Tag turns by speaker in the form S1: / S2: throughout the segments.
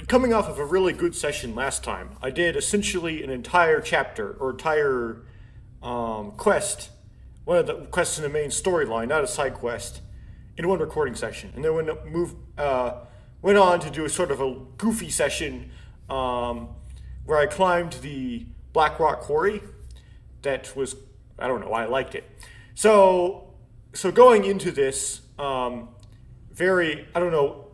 S1: coming off of a really good session last time. I did essentially an entire chapter or entire quest, one of the quests in the main storyline, not a side quest, in one recording session, and then went on to do a sort of a goofy session where I climbed the Black Rock Quarry. That was, I don't know why I liked it. So going into this, very, I don't know,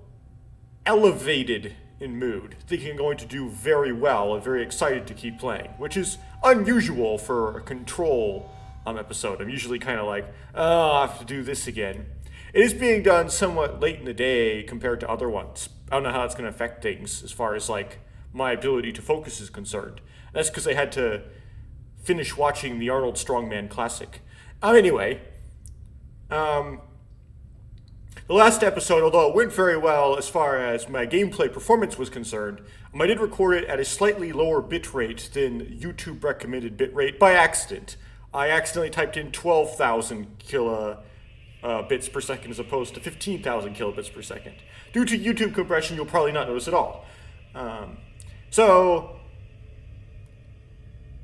S1: elevated in mood, thinking I'm going to do very well and very excited to keep playing, which is unusual for a Control episode. I'm usually kind of like, oh, I have to do this again. It is being done somewhat late in the day compared to other ones. I don't know how it's going to affect things as far as like my ability to focus is concerned. That's because I had to finish watching the Arnold Strongman classic. Anyway, the last episode, although it went very well as far as my gameplay performance was concerned, I did record it at a slightly lower bitrate than YouTube recommended bitrate by accident. I accidentally typed in 12,000 bits per second as opposed to 15,000 kilobits per second. Due to YouTube compression, you'll probably not notice at all. So,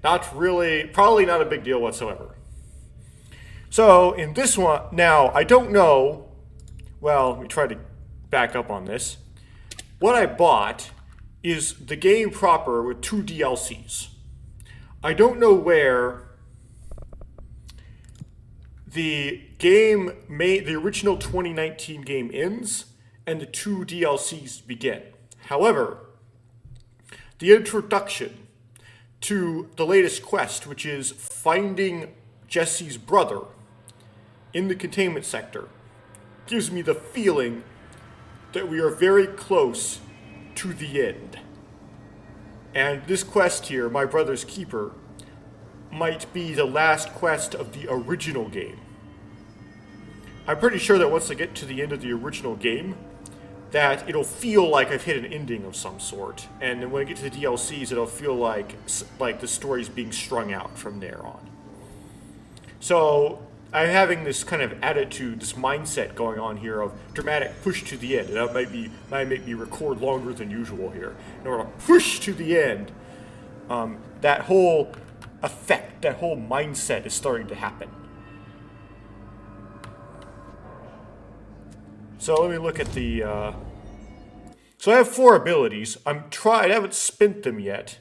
S1: not really, probably not a big deal whatsoever. So, in this one, now, I don't know, well, let me try to back up on this. What I bought is the game proper with 2 DLCs. I don't know where the original 2019 game ends and the 2 DLCs begin. However, the introduction to the latest quest, which is finding Jesse's brother in the containment sector, gives me the feeling that we are very close to the end. And this quest here, My Brother's Keeper, might be the last quest of the original game. I'm pretty sure that once I get to the end of the original game, that it'll feel like I've hit an ending of some sort. And then when I get to the DLCs, it'll feel like the story's being strung out from there on. So I'm having this kind of attitude, this mindset going on here of dramatic push to the end. And that might make me record longer than usual here. In order to push to the end, that whole effect, that whole mindset is starting to happen. So let me look at the, so I have 4 abilities. I haven't spent them yet,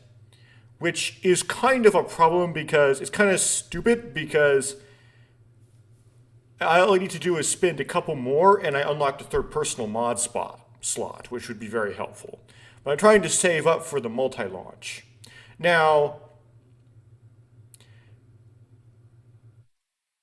S1: which is kind of a problem because it's kind of stupid because all I need to do is spend a couple more and I unlock the 3rd personal mod slot, which would be very helpful. But I'm trying to save up for the multi-launch. Now,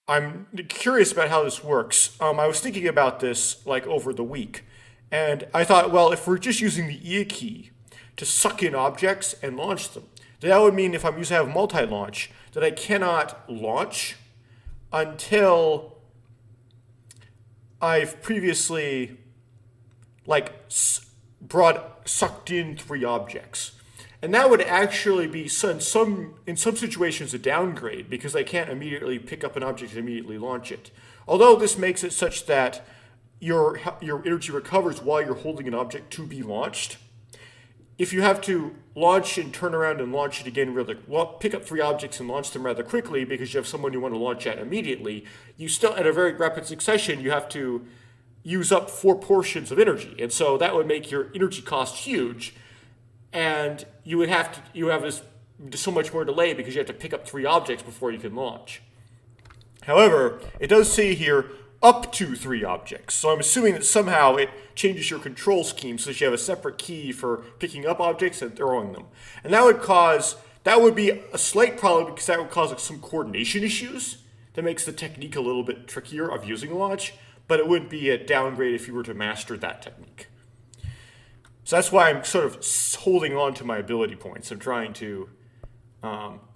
S1: I'm curious about how this works. I was thinking about this like over the week, and I thought, well, if we're just using the E key to suck in objects and launch them, then that would mean if I'm using multi-launch, that I cannot launch until I've previously sucked in 3 objects. And that would actually be, in some situations, a downgrade, because I can't immediately pick up an object and immediately launch it. Although this makes it such that your energy recovers while you're holding an object to be launched. If you have to launch and turn around and launch it again pick up 3 objects and launch them rather quickly because you have someone you want to launch at immediately, you still, at a very rapid succession, you have to use up 4 portions of energy. And so that would make your energy cost huge. And you have this so much more delay because you have to pick up 3 objects before you can launch. However, it does say here up to 3 objects. So I'm assuming that somehow it changes your control scheme so that you have a separate key for picking up objects and throwing them. And that would be a slight problem because that would cause some coordination issues. That makes the technique a little bit trickier of using launch, but it wouldn't be a downgrade if you were to master that technique. So that's why I'm sort of holding on to my ability points. I'm trying to,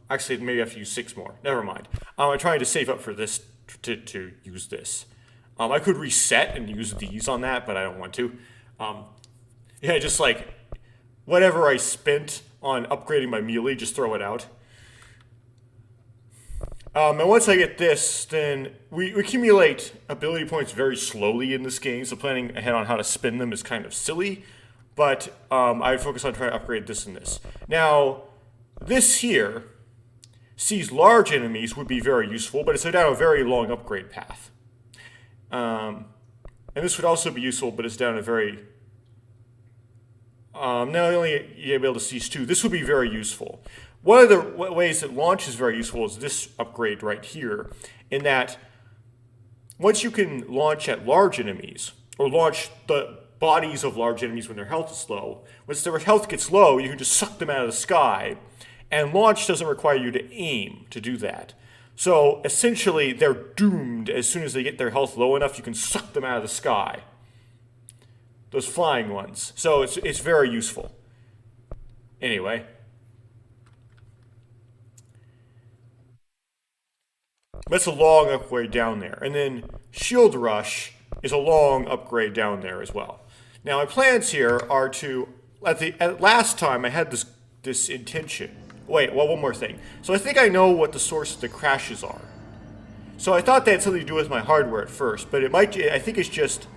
S1: actually maybe I have to use 6 more. Never mind. I'm trying to save up for this, to use this. I could reset and use these on that, but I don't want to. Just like whatever I spent on upgrading my melee, just throw it out. And once I get this, then we accumulate ability points very slowly in this game, so planning ahead on how to spend them is kind of silly. but I would focus on trying to upgrade this and this. Now, this here sees large enemies would be very useful, but it's down a very long upgrade path. And this would also be useful, but it's down a very... not only you'll be able to seize 2, this would be very useful. One of the ways that launch is very useful is this upgrade right here, in that once you can launch at large enemies, or launch the bodies of large enemies when their health is low, once their health gets low, you can just suck them out of the sky, and launch doesn't require you to aim to do that. So essentially, they're doomed as soon as they get their health low enough, you can suck them out of the sky. Those flying ones. So it's very useful. Anyway. That's a long upgrade down there. And then Shield Rush is a long upgrade down there as well. Now my plans here are to, at last time I had this intention. Wait, well, one more thing. So I think I know what the source of the crashes are. So I thought they had something to do with my hardware at first, but I think it's just,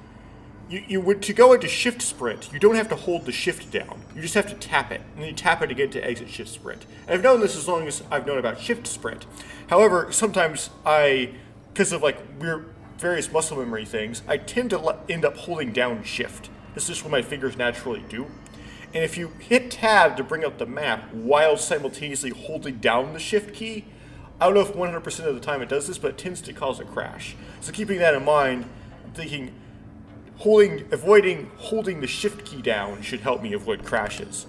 S1: you would, to go into shift sprint, you don't have to hold the shift down. You just have to tap it, and then you tap it again to exit shift sprint. And I've known this as long as I've known about shift sprint. However, sometimes because of like weird various muscle memory things, I tend to end up holding down shift. This is just what my fingers naturally do. And if you hit tab to bring up the map while simultaneously holding down the shift key, I don't know if 100% of the time it does this, but it tends to cause a crash. So keeping that in mind, I'm thinking avoiding holding the shift key down should help me avoid crashes.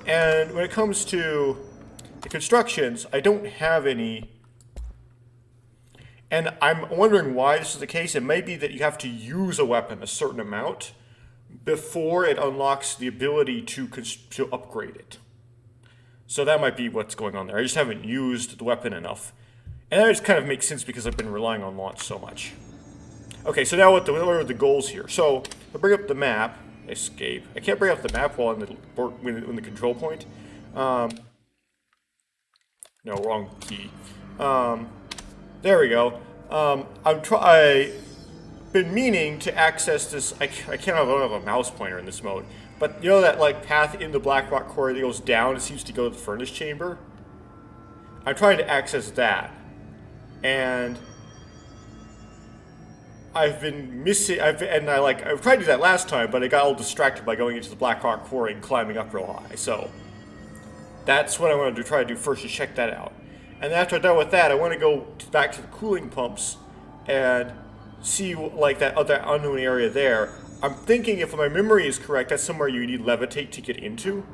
S1: And when it comes to the constructions, I don't have any. And I'm wondering why this is the case. It may be that you have to use a weapon a certain amount before it unlocks the ability to upgrade it. So that might be what's going on there. I just haven't used the weapon enough. And that just kind of makes sense because I've been relying on launch so much. Okay, so now what are the goals here? So, I bring up the map. Escape. I can't bring up the map while in the control point. No, wrong key. There we go. I've been meaning to access this. I don't have a mouse pointer in this mode, but you know that like path in the Black Rock Quarry that goes down? It seems to go to the furnace chamber. I'm trying to access that, and I've been missing. I've tried to do that last time, but I got all distracted by going into the Black Rock Quarry and climbing up real high. So that's what I want to try to do first, to check that out. And after I'm done with that, I want to go back to the cooling pumps and see like that other unknown area there. I'm thinking if my memory is correct, that's somewhere you need levitate to get into.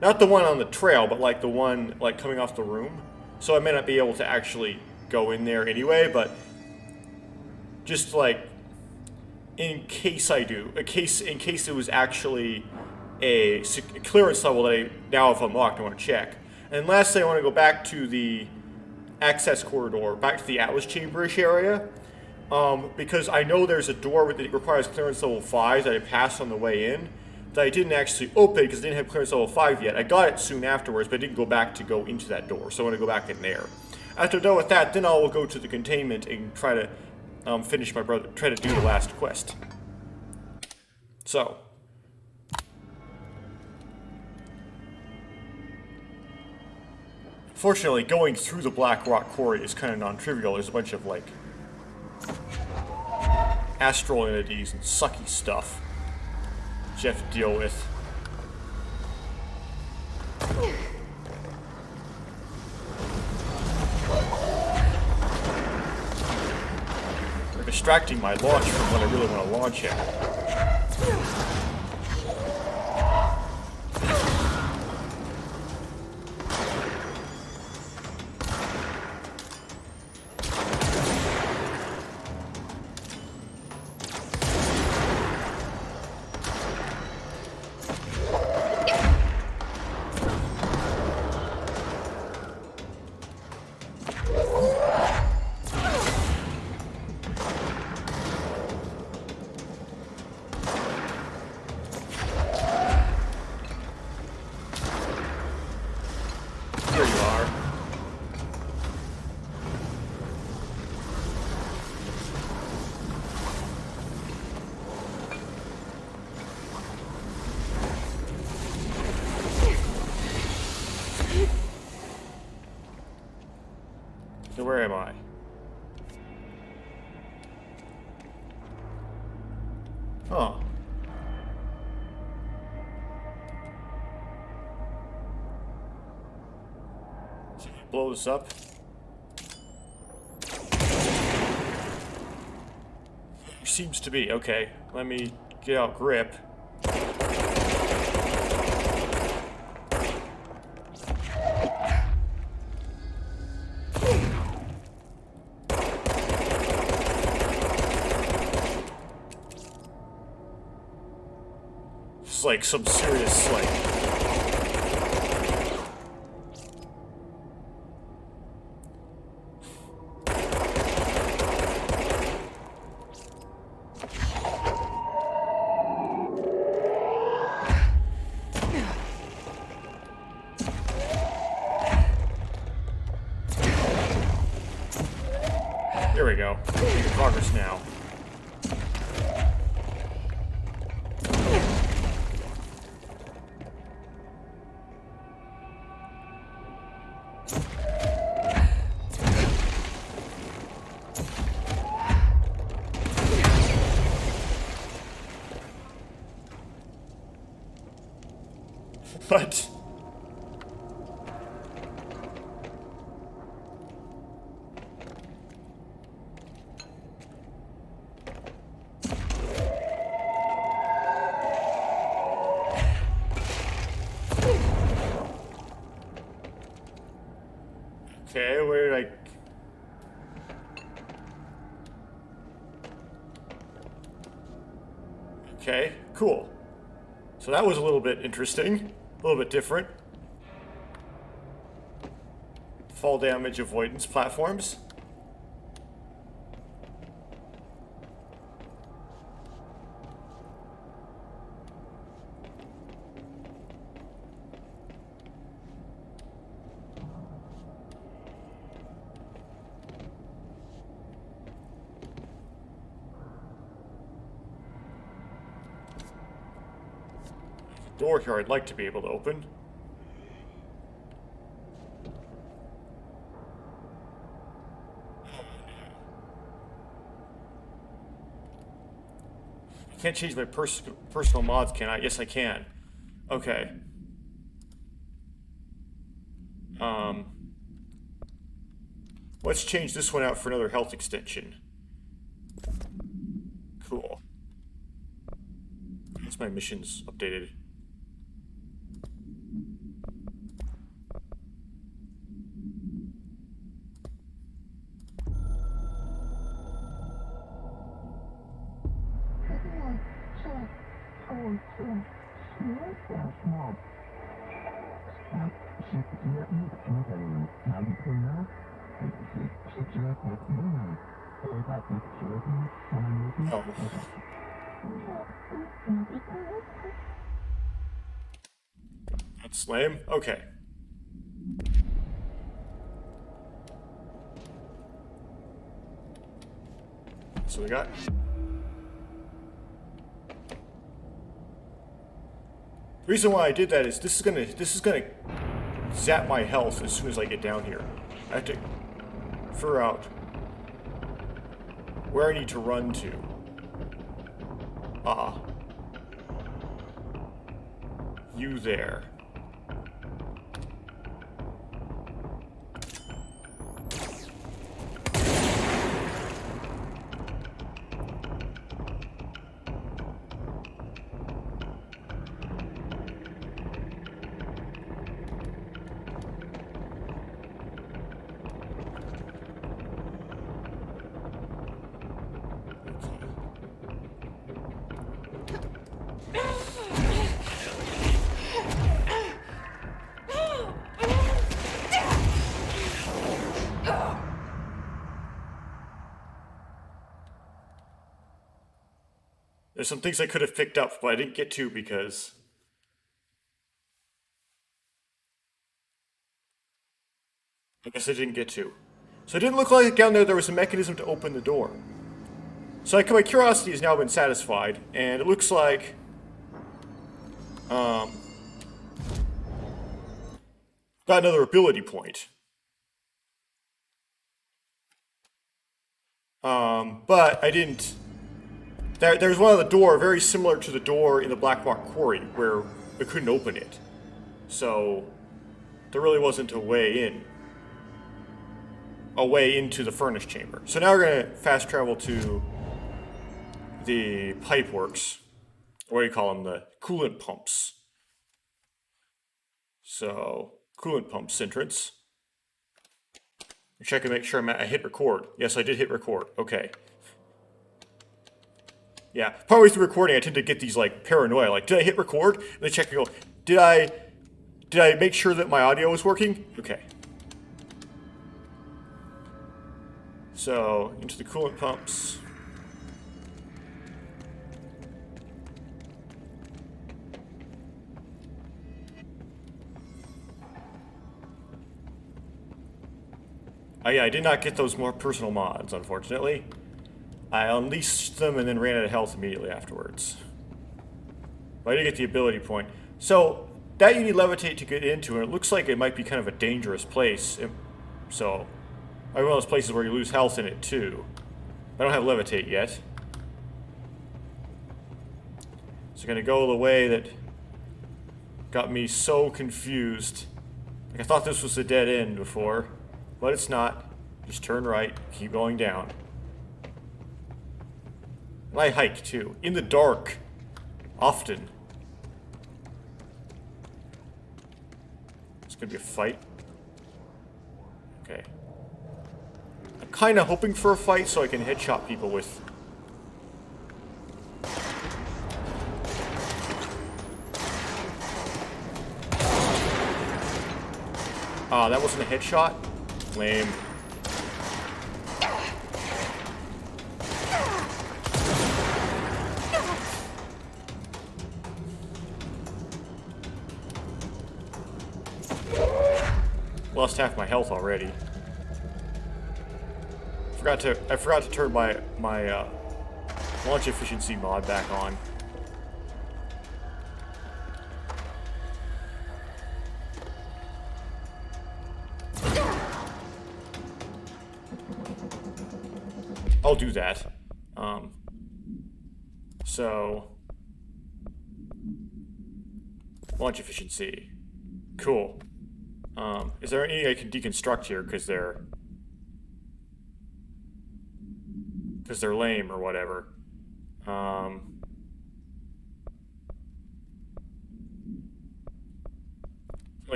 S1: Not the one on the trail, but like the one like coming off the room. So I may not be able to actually go in there anyway, but just like in case I do, in case it was actually a clearance level that I now have unlocked, I want to check. And lastly, I want to go back to the access corridor, back to the Atlas Chamber-ish area, because I know there's a door that requires clearance level 5 that I passed on the way in, that I didn't actually open because I didn't have clearance level 5 yet. I got it soon afterwards, but I didn't go back to go into that door, so I want to go back in there. After I'm done with that, then I will go to the containment and try to try to do the last quest. So. Fortunately, going through the Black Rock Quarry is kind of non-trivial. There's a bunch of, like, astral entities and sucky stuff that you have to deal with. They're distracting my launch from what I really want to launch at. where am I? Huh. So you blow this up. Seems to be. Okay, let me get out grip. It's like some serious, like... There we go. Making progress now. But... Okay, where did I... Okay, cool. So that was a little bit interesting. A little bit different. Fall damage avoidance platforms. Door here I'd like to be able to open. I can't change my personal mods, can I? Yes, I can. Okay. Let's change this one out for another health extension. Cool. That's my missions updated. Oh. That's lame. Okay. So we got... The reason why I did that is this is gonna zap my health as soon as I get down here. I have to figure out where I need to run to. Ah. You there. There's some things I could have picked up, but I didn't get to because... I guess I didn't get to. So it didn't look like down there was a mechanism to open the door. So my curiosity has now been satisfied, and it looks like... got another ability point. But I didn't... There's one on the door very similar to the door in the Black Rock Quarry where I couldn't open it. So there really wasn't a way into the furnace chamber. So now we're going to fast travel to the pipe works. What do you call them? The coolant pumps. So, coolant pumps entrance. Check and make sure I hit record. Yes, I did hit record. Okay. Yeah, partway through recording, I tend to get these, like, paranoia. Like, did I hit record? And then check and go, did I make sure that my audio was working? Okay. So, into the coolant pumps. Oh yeah, I did not get those more personal mods, unfortunately. I unleashed them and then ran out of health immediately afterwards. But I did get the ability point. So, that you need levitate to get into, and it looks like it might be kind of a dangerous place. So, one of those places where you lose health in it too. I don't have levitate yet. So I'm gonna go the way that got me so confused. Like I thought this was a dead end before. But it's not. Just turn right, keep going down. And I hike too. In the dark. Often. It's gonna be a fight. Okay. I'm kinda hoping for a fight so I can headshot people with... Ah, that wasn't a headshot? Lame. Lost half my health already. I forgot to turn my launch efficiency mod back on. I'll do that. So launch efficiency. Cool. Is there any I can deconstruct here because they're lame or whatever? Only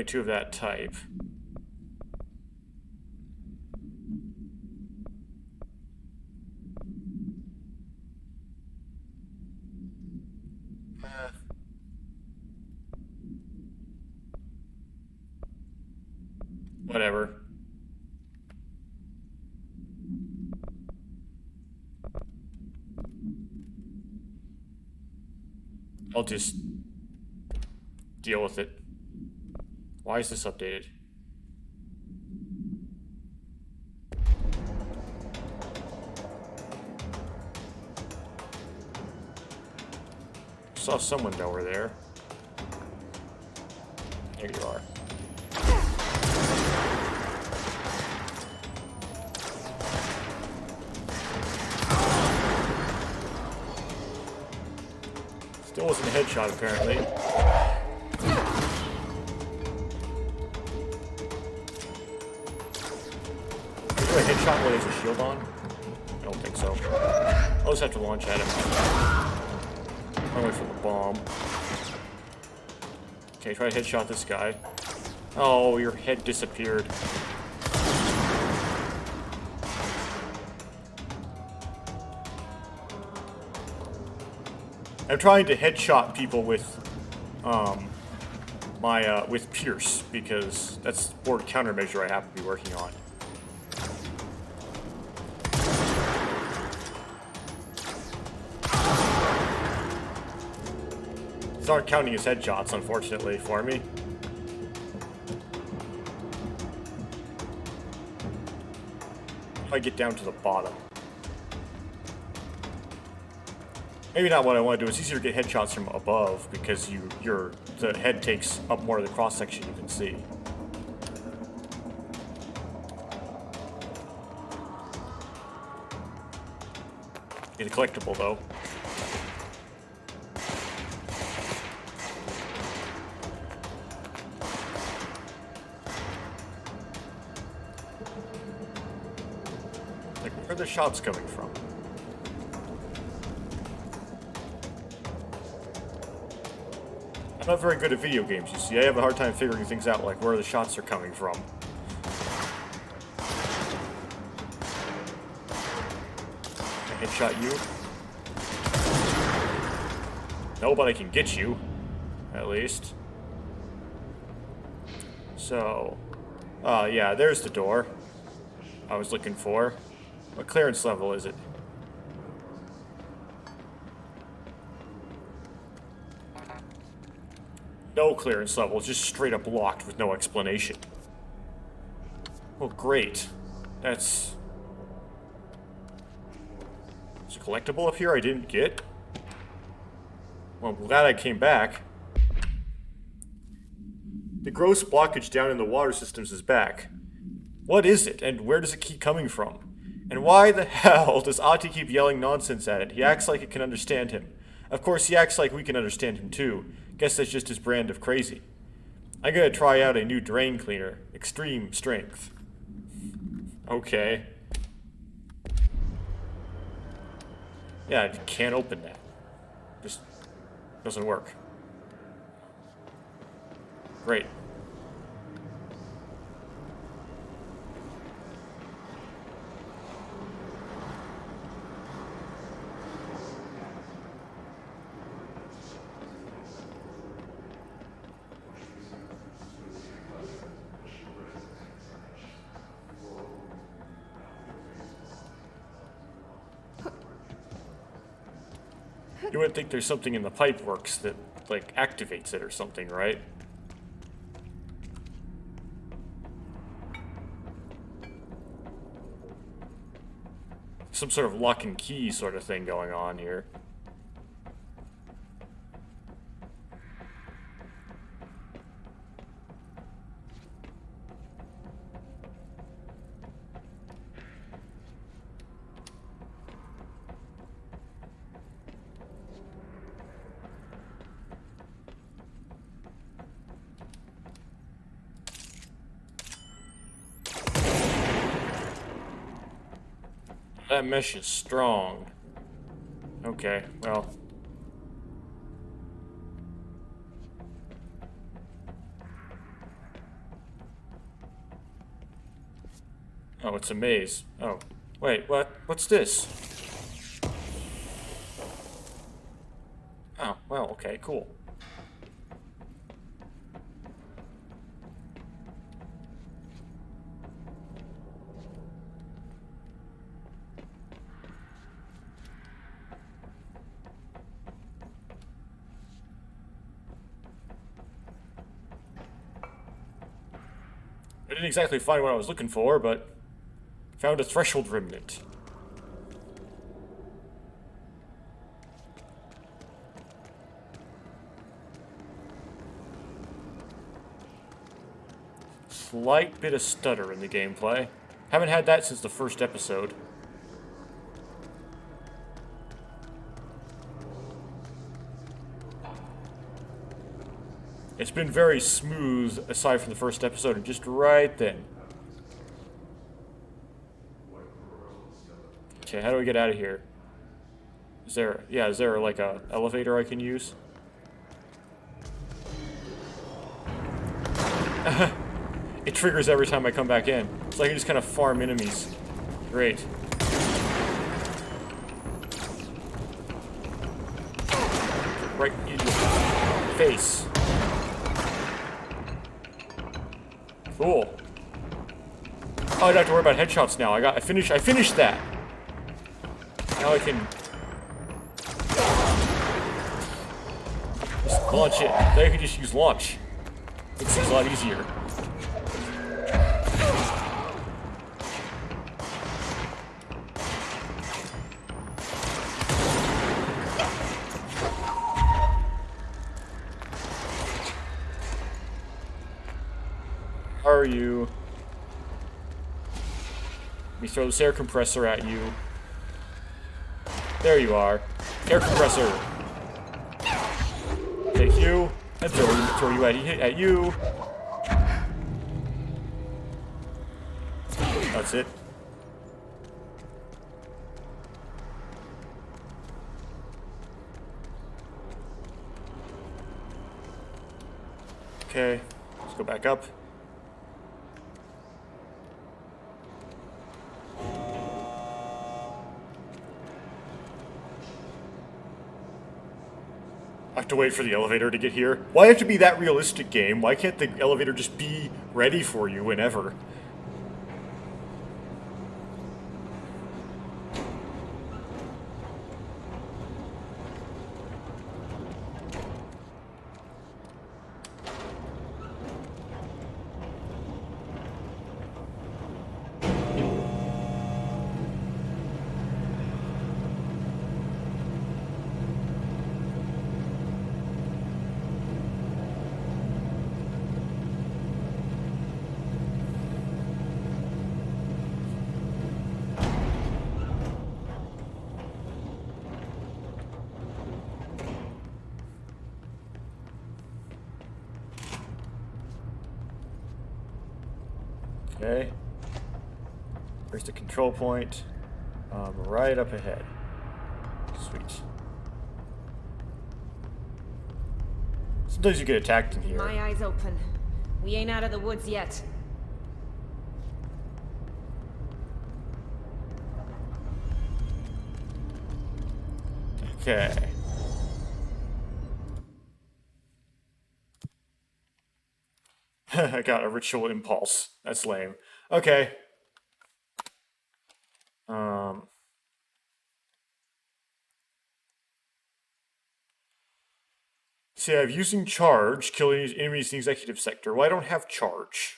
S1: two of that type. Whatever. I'll just deal with it. Why is this updated? Saw someone over there. There you are. Still wasn't a headshot, apparently. Is there a headshot where there's a shield on? I don't think so. I'll just have to launch at him. Run away from the bomb. Okay, try to headshot this guy. Oh, your head disappeared. I'm trying to headshot people with with Pierce because that's the board countermeasure I happen to be working on. These aren't counting as headshots, unfortunately, for me. If I get down to the bottom. Maybe not what I want to do. It's easier to get headshots from above because the head takes up more of the cross section you can see. Get a collectible, though. Like, where are the shots coming from? I'm not very good at video games, you see. I have a hard time figuring things out, like where the shots are coming from. I headshot you. Nobody can get you, at least. So, yeah, there's the door I was looking for. What clearance level is it? No clearance level, just straight up locked with no explanation. Well, great. There's a collectible up here I didn't get? Well, I'm glad I came back. The gross blockage down in the water systems is back. What is it, and where does it keep coming from? And why the hell does Ati keep yelling nonsense at it? He acts like it can understand him. Of course, he acts like we can understand him too. Guess that's just his brand of crazy. I'm gonna try out a new drain cleaner. Extreme strength. Okay. Yeah, I can't open that. Just doesn't work. Great. You would think there's something in the pipe works that, like, activates it or something, right? Some sort of lock and key sort of thing going on here. That mesh is strong. Okay, well. Oh, it's a maze. Oh, wait, what? What's this? Oh, well, okay, cool. I didn't exactly find what I was looking for, but found a threshold remnant. Slight bit of stutter in the gameplay. Haven't had that since the first episode. It's been very smooth, aside from the first episode, and just right then. Okay, how do we get out of here? Is there like a elevator I can use? It triggers every time I come back in. It's like I just kind of farm enemies. Great. Right in your face. Cool. Oh, I don't have to worry about headshots now. I finished that. Now I can just launch it. Now I can just use launch. Makes things a lot easier. How are you? Let me throw this air compressor at you. There you are. Air compressor. Take you and throw you at you. That's it. Okay, let's go back up. I have to wait for the elevator to get here. Why have to be that realistic, game? Why can't the elevator just be ready for you whenever? Okay. Where's the control point? Right up ahead. Sweet. Sometimes you get attacked in here.
S2: My eyes open. We ain't out of the woods yet.
S1: Okay. I got a ritual impulse. That's lame. Okay. See, I have using charge, killing enemies in the executive sector. Well, I don't have charge.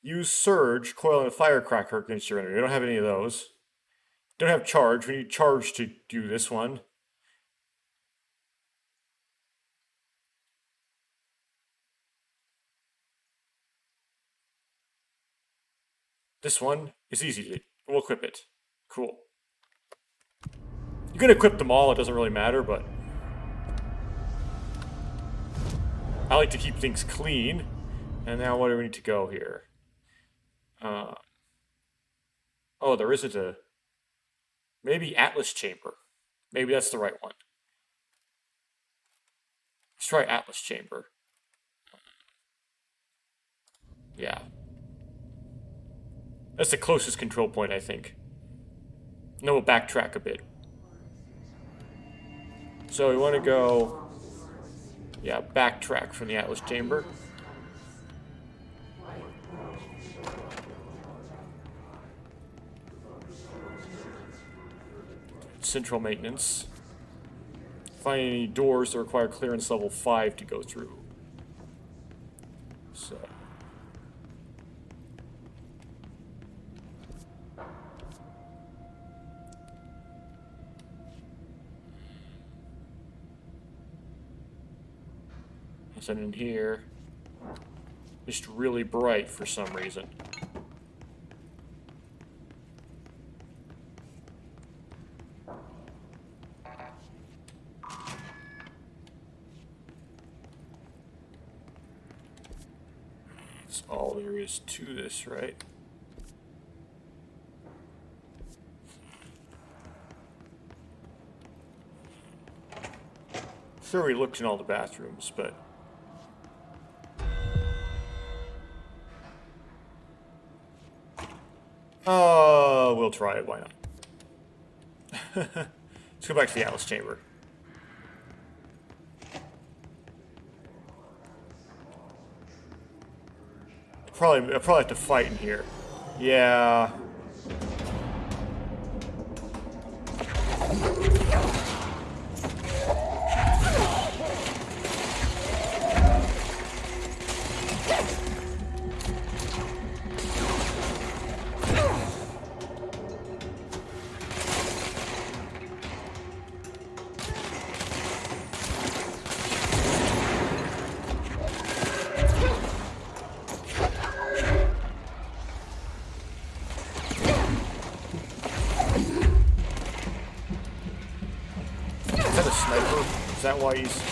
S1: Use surge, coil, and a firecracker against your enemy. I don't have any of those. Don't have charge. We need charge to do this one. This one is easy to... We'll equip it. Cool. You can equip them all, it doesn't really matter, but... I like to keep things clean. And now where do we need to go here? Oh, there isn't a... Maybe Atlas Chamber. Maybe that's the right one. Let's try Atlas Chamber. Yeah. That's the closest control point, I think. No, we'll backtrack a bit. So we want to go... Yeah, backtrack from the Atlas Chamber. Central maintenance. Find any doors that require clearance level 5 to go through. So... And in here, just really bright for some reason. That's all there is to this, right? Sure, we looked in all the bathrooms, but... we'll try it, why not? Let's go back to the Atlas Chamber. I'll probably have to fight in here. Yeah. that why he's...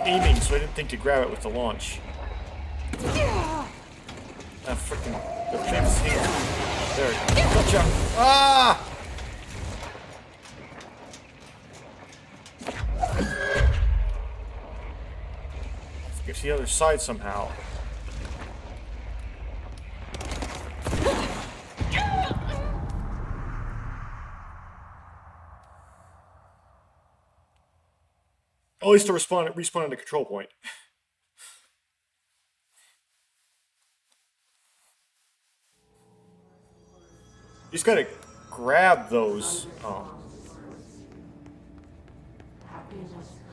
S1: aiming, so I didn't think to grab it with the launch. Ah, frickin' the thing's here. There it goes. Gotcha! Ah! Get to the other side somehow. At least to respawn at the control point. You just gotta grab those,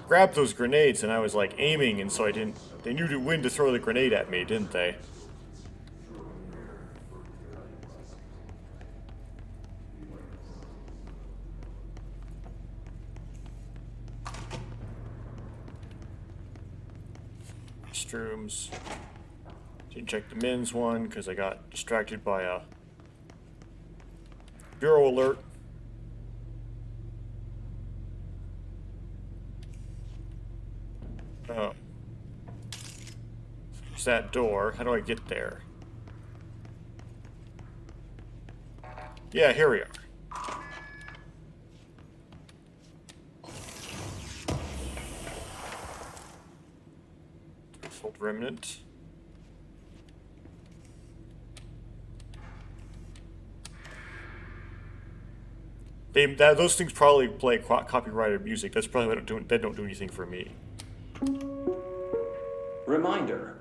S1: grab those grenades, and I was like aiming, and so I didn't. They knew when to throw the grenade at me, didn't they? Restrooms. Didn't check the men's one because I got distracted by a bureau alert. Oh. There's that door. How do I get there? Yeah, here we are. Threshold remnant. Those things probably play copyrighted music. That's probably what they don't do anything for me.
S3: Reminder: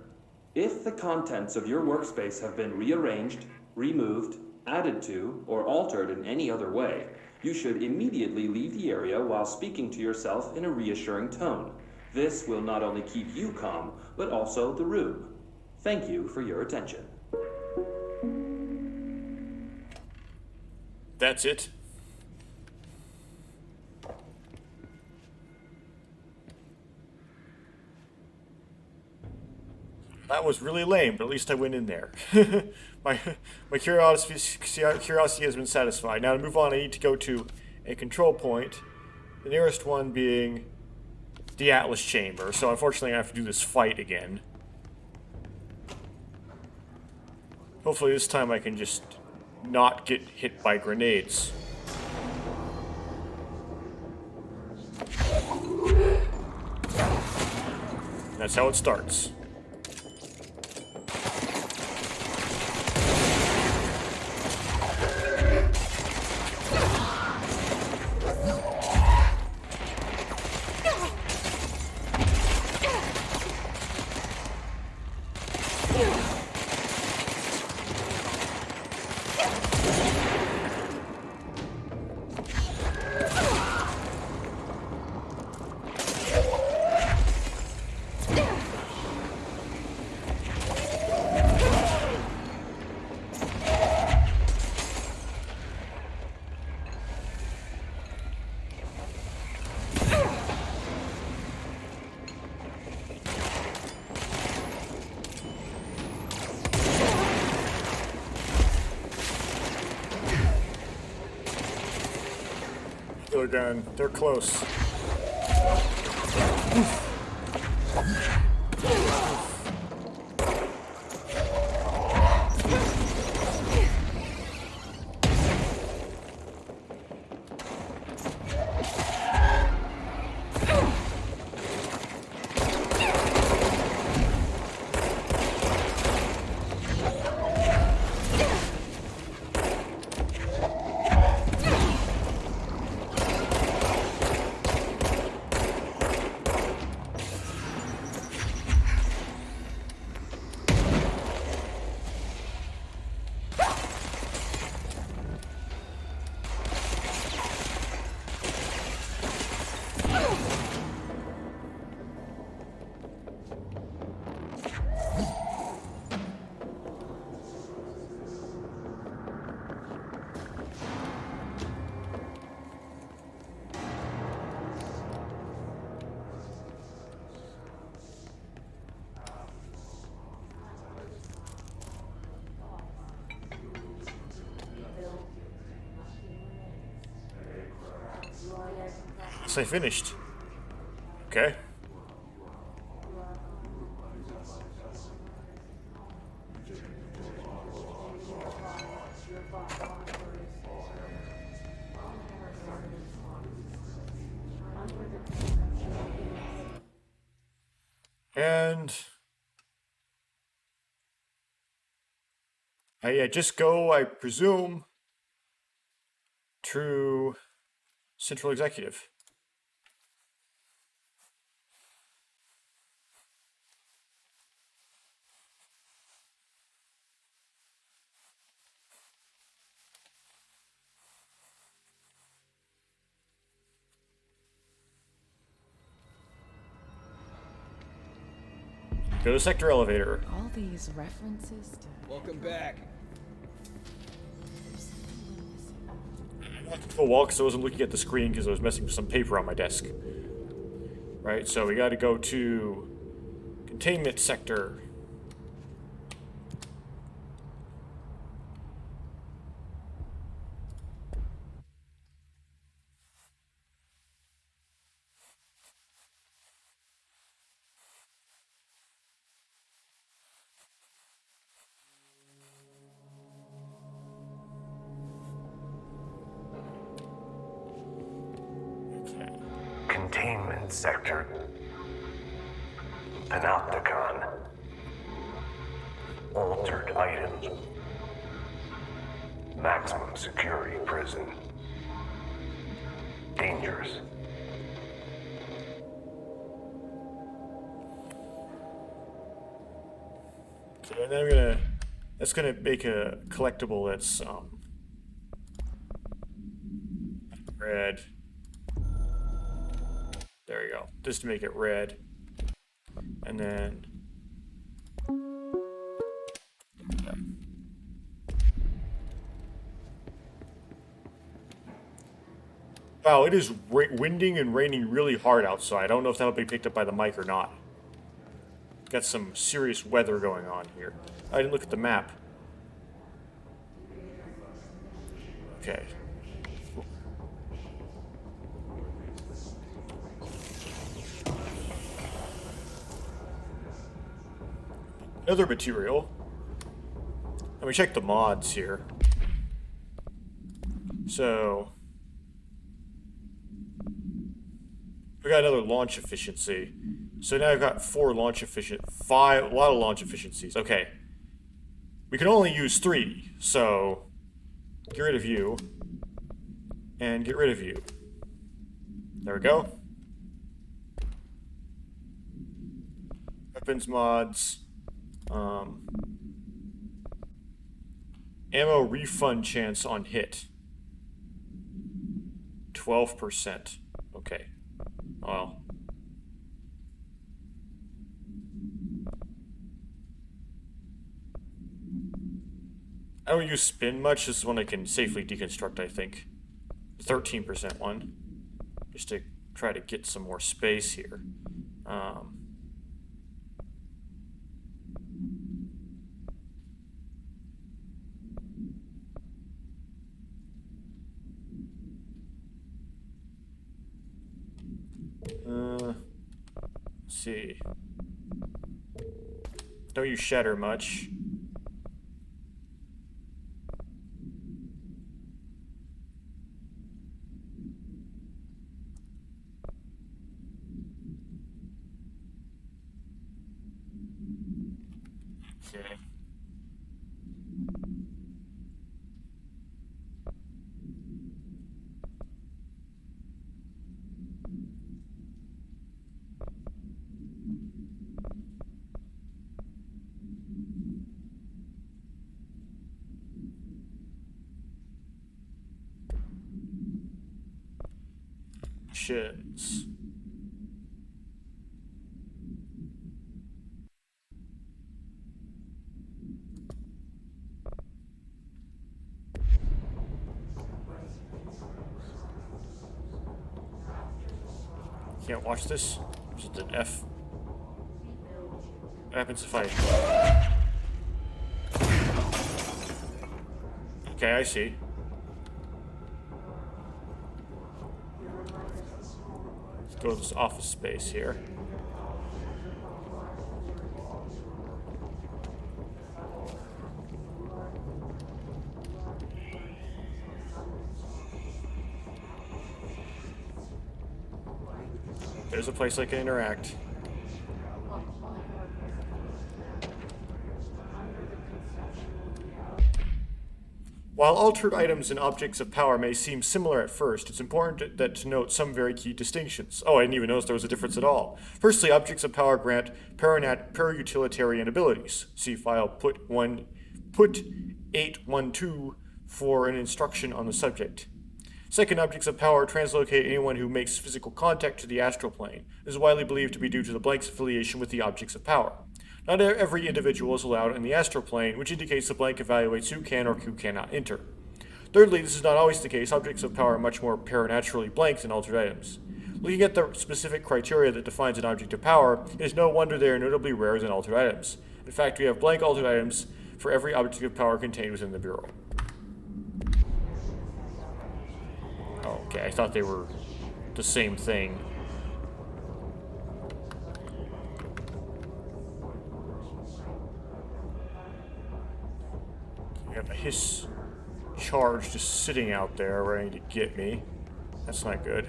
S3: if the contents of your workspace have been rearranged, removed, added to, or altered in any other way, you should immediately leave the area while speaking to yourself in a reassuring tone. This will not only keep you calm, but also the room. Thank you for your attention.
S1: That's it. That was really lame, but at least I went in there. my curiosity has been satisfied. Now to move on, I need to go to a control point, the nearest one being the Atlas Chamber. So unfortunately I have to do this fight again. Hopefully this time I can just not get hit by grenades. That's how it starts. Gun. They're close. Guess I finished. Okay. And I just go, I presume, to Central Executive. Go to sector elevator.
S2: All these references to...
S4: Welcome back.
S1: I walked into a wall because I wasn't looking at the screen because I was messing with some paper on my desk. Right, so we got to go to containment sector. Okay.
S5: Containment sector. Panopticon. Altered items. Maximum security prison. Dangerous.
S1: Okay, and then that's gonna make a collectible that's red. There you go. Just to make it red. And then wow, it is winding and raining really hard outside. I don't know if that'll be picked up by the mic or not. Got some serious weather going on here. I didn't look at the map. Okay. Another material. Let me check the mods here. So we got another launch efficiency. So now I've got a lot of launch efficiencies. Okay. We can only use 3, so get rid of you. And get rid of you. There we go. Weapons mods. Ammo refund chance on hit. 12%. Okay. Well. I don't use spin much. This is one I can safely deconstruct, I think. 13% one. Just to try to get some more space here. Let's see. Don't use shatter much. Okay. Shins. Can't watch this. Is it an F? What happens if I... Okay, I see. Let's go to this office space here. There's a place I can interact. While altered items and objects of power may seem similar at first, it's important to note some very key distinctions. Oh, I didn't even notice there was a difference at all. Firstly, objects of power grant para-utilitarian abilities. See file put 812 for an instruction on the subject. Second, objects of power translocate anyone who makes physical contact to the astral plane. This is widely believed to be due to the blank's affiliation with the objects of power. Not every individual is allowed in the astral plane, which indicates the blank evaluates who can or who cannot enter. Thirdly, this is not always the case. Objects of power are much more paranaturally blank than altered items. Looking at the specific criteria that defines an object of power, it is no wonder they are notably rarer than altered items. In fact, we have blank altered items for every object of power contained within the Bureau. Okay, I thought they were the same thing. We have a hiss charge just sitting out there ready to get me. That's not good.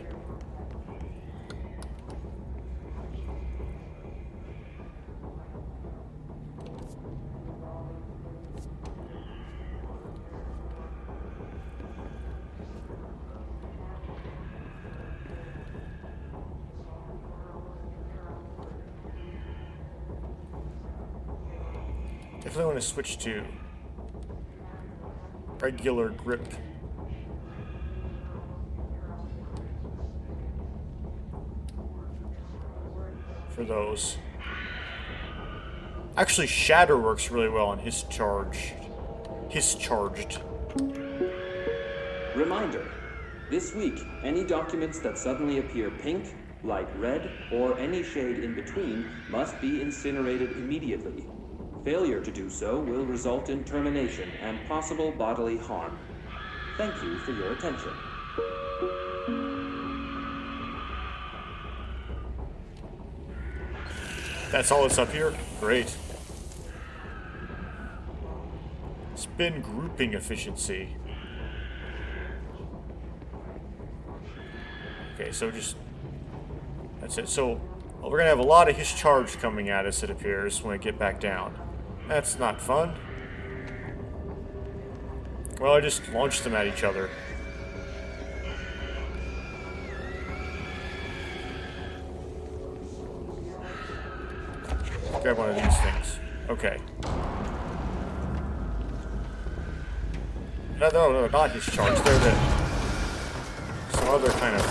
S1: Definitely want to switch to regular grip. For those. Actually, Shatter works really well on his charged.
S3: Reminder: this week, any documents that suddenly appear pink, light red, or any shade in between must be incinerated immediately. Failure to do so will result in termination and possible bodily harm. Thank you for your attention.
S1: That's all that's up here? Great. Spin grouping efficiency. Okay, so just... that's it. So, well, we're gonna have a lot of his charge coming at us, it appears, when I get back down. That's not fun. Well, I just launched them at each other. Grab one of these things. Okay. No, not his charge. They're some other kind of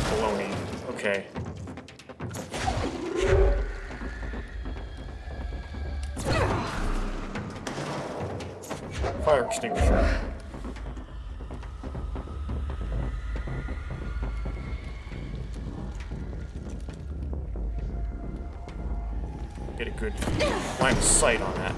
S1: baloney. Okay. Fire extinguisher. Get a good line of sight on that.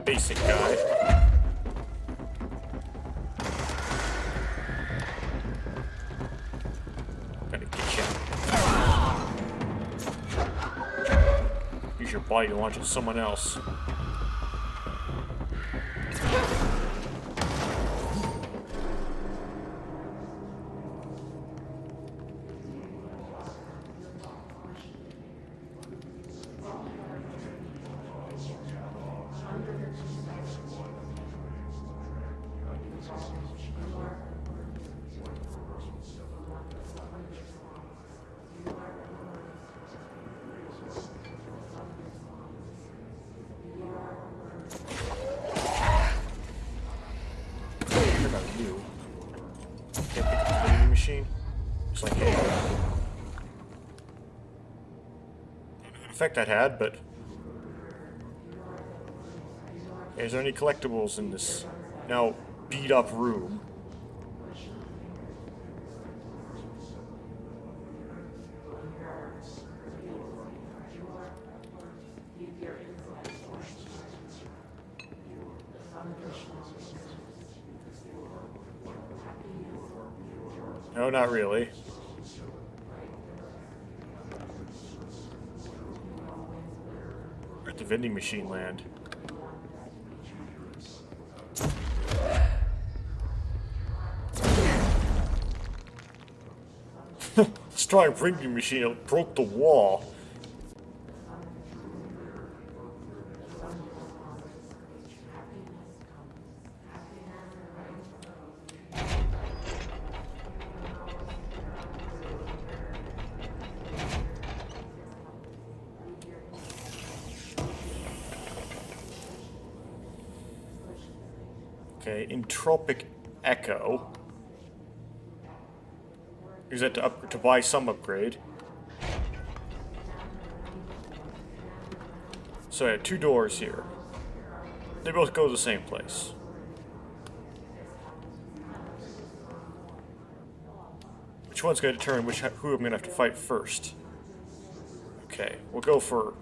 S1: Basic guy. Gotta get you. Use your body to launch at someone else. new. Can't pick up the vending machine. Just like any other. Effect that had, but is there any collectibles in this now beat up room? No, not really. Where'd the vending machine land? Strong vending machine, it broke the wall. Okay, entropic echo. Use that to buy some upgrade. So I had 2 doors here. They both go to the same place. Which one's going to determine who I'm going to have to fight first? Okay, we'll go for...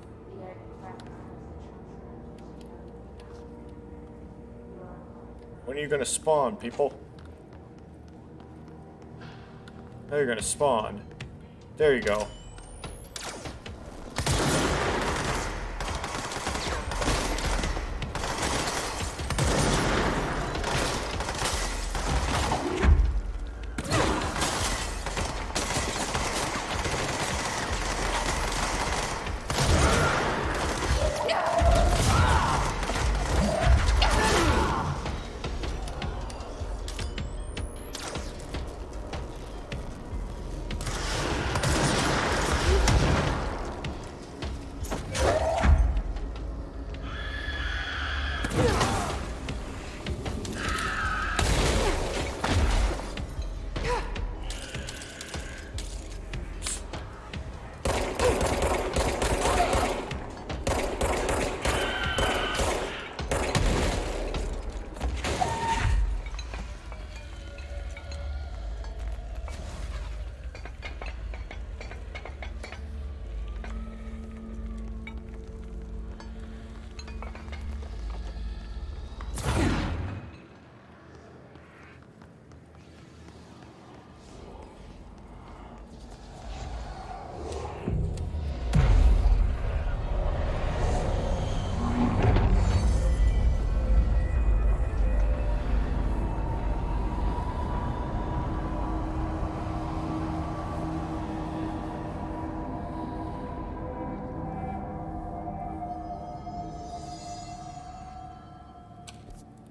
S1: When are you going to spawn, people? Now you're going to spawn. There you go.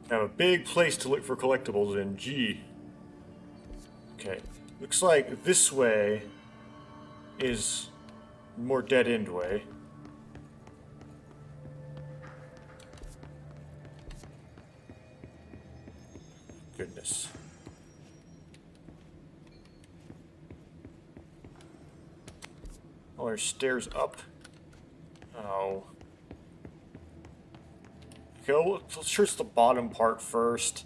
S1: I have a big place to look for collectibles in. G. Okay. Looks like this way is more dead-end way. Goodness. Oh, there's stairs up. Oh. Okay, let's search the bottom part first.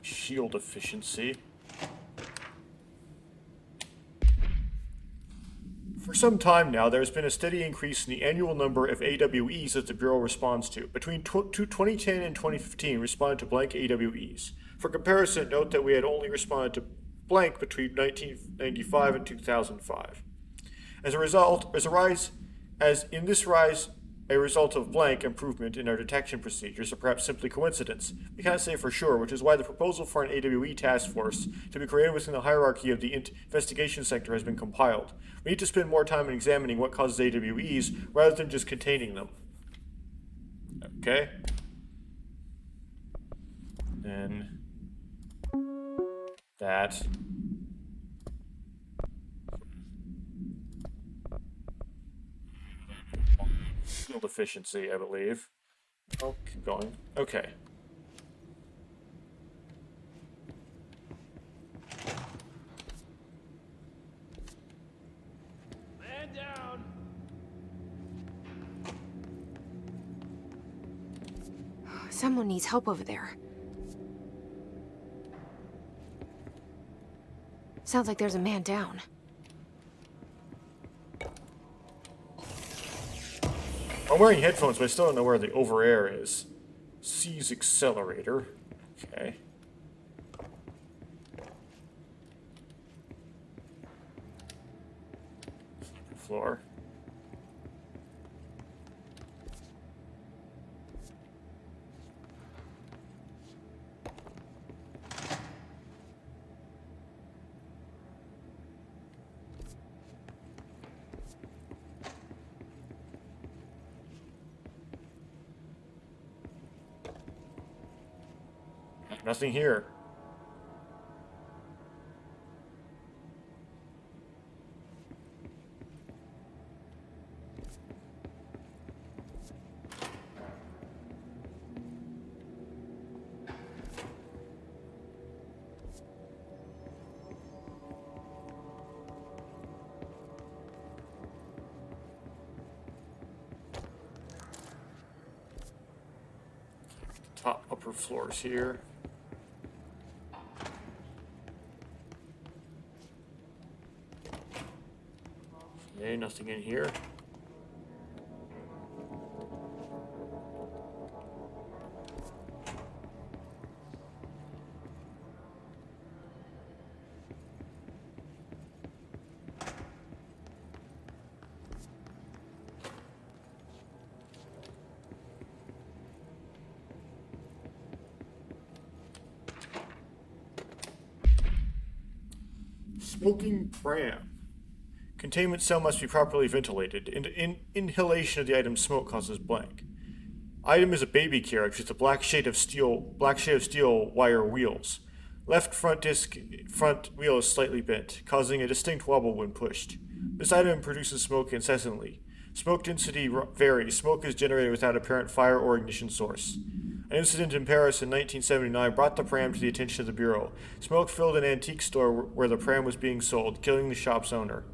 S1: Shield efficiency. For some time now, there has been a steady increase in the annual number of AWEs that the Bureau responds to. Between 2010 and 2015, responded to blank AWEs. For comparison, note that we had only responded to blank between 1995 and 2005. As in this rise a result of blank improvement in our detection procedures, or perhaps simply coincidence. We can't say for sure, which is why the proposal for an AWE task force to be created within the hierarchy of the investigation sector has been compiled. We need to spend more time in examining what causes AWEs rather than just containing them. Okay. Then that. Field efficiency, I believe. Oh, keep going. Okay.
S4: Man down!
S2: Someone needs help over there. Sounds like there's a man down.
S1: I'm wearing headphones, but I still don't know where the over air is. Seize accelerator. Okay. Floor. Nothing here. Top upper floors here. Okay, nothing in here. Smoking pram. Containment cell must be properly ventilated. Inhalation of the item's smoke causes blank. Item is a baby carriage with a black shade of steel wire wheels. Left front wheel is slightly bent, causing a distinct wobble when pushed. This item produces smoke incessantly. Smoke density varies. Smoke is generated without apparent fire or ignition source. An incident in Paris in 1979 brought the pram to the attention of the Bureau. Smoke filled an antique store where the pram was being sold, killing the shop's owner.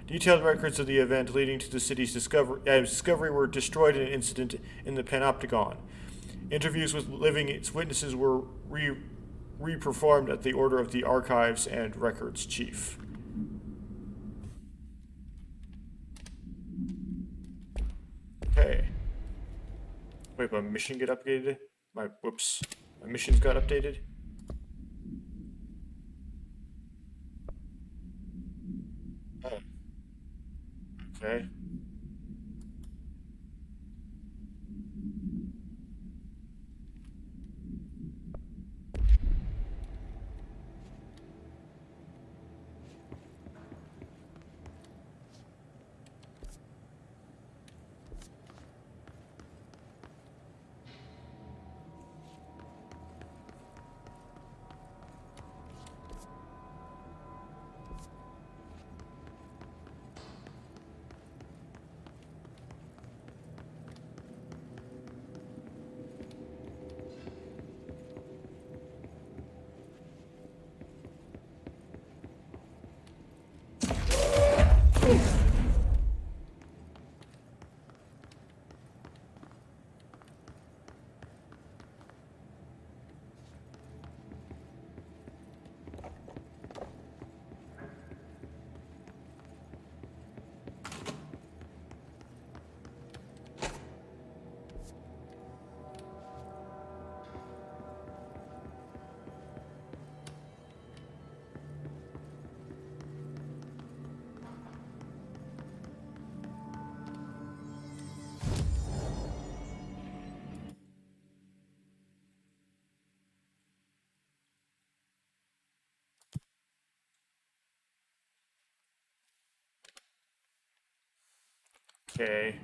S1: Detailed records of the event leading to the city's discovery were destroyed in an incident in the Panopticon. Interviews with living witnesses were re-performed at the order of the Archives and Records Chief. Okay. Wait, my mission get updated? My missions got updated? Oh. Okay. Okay.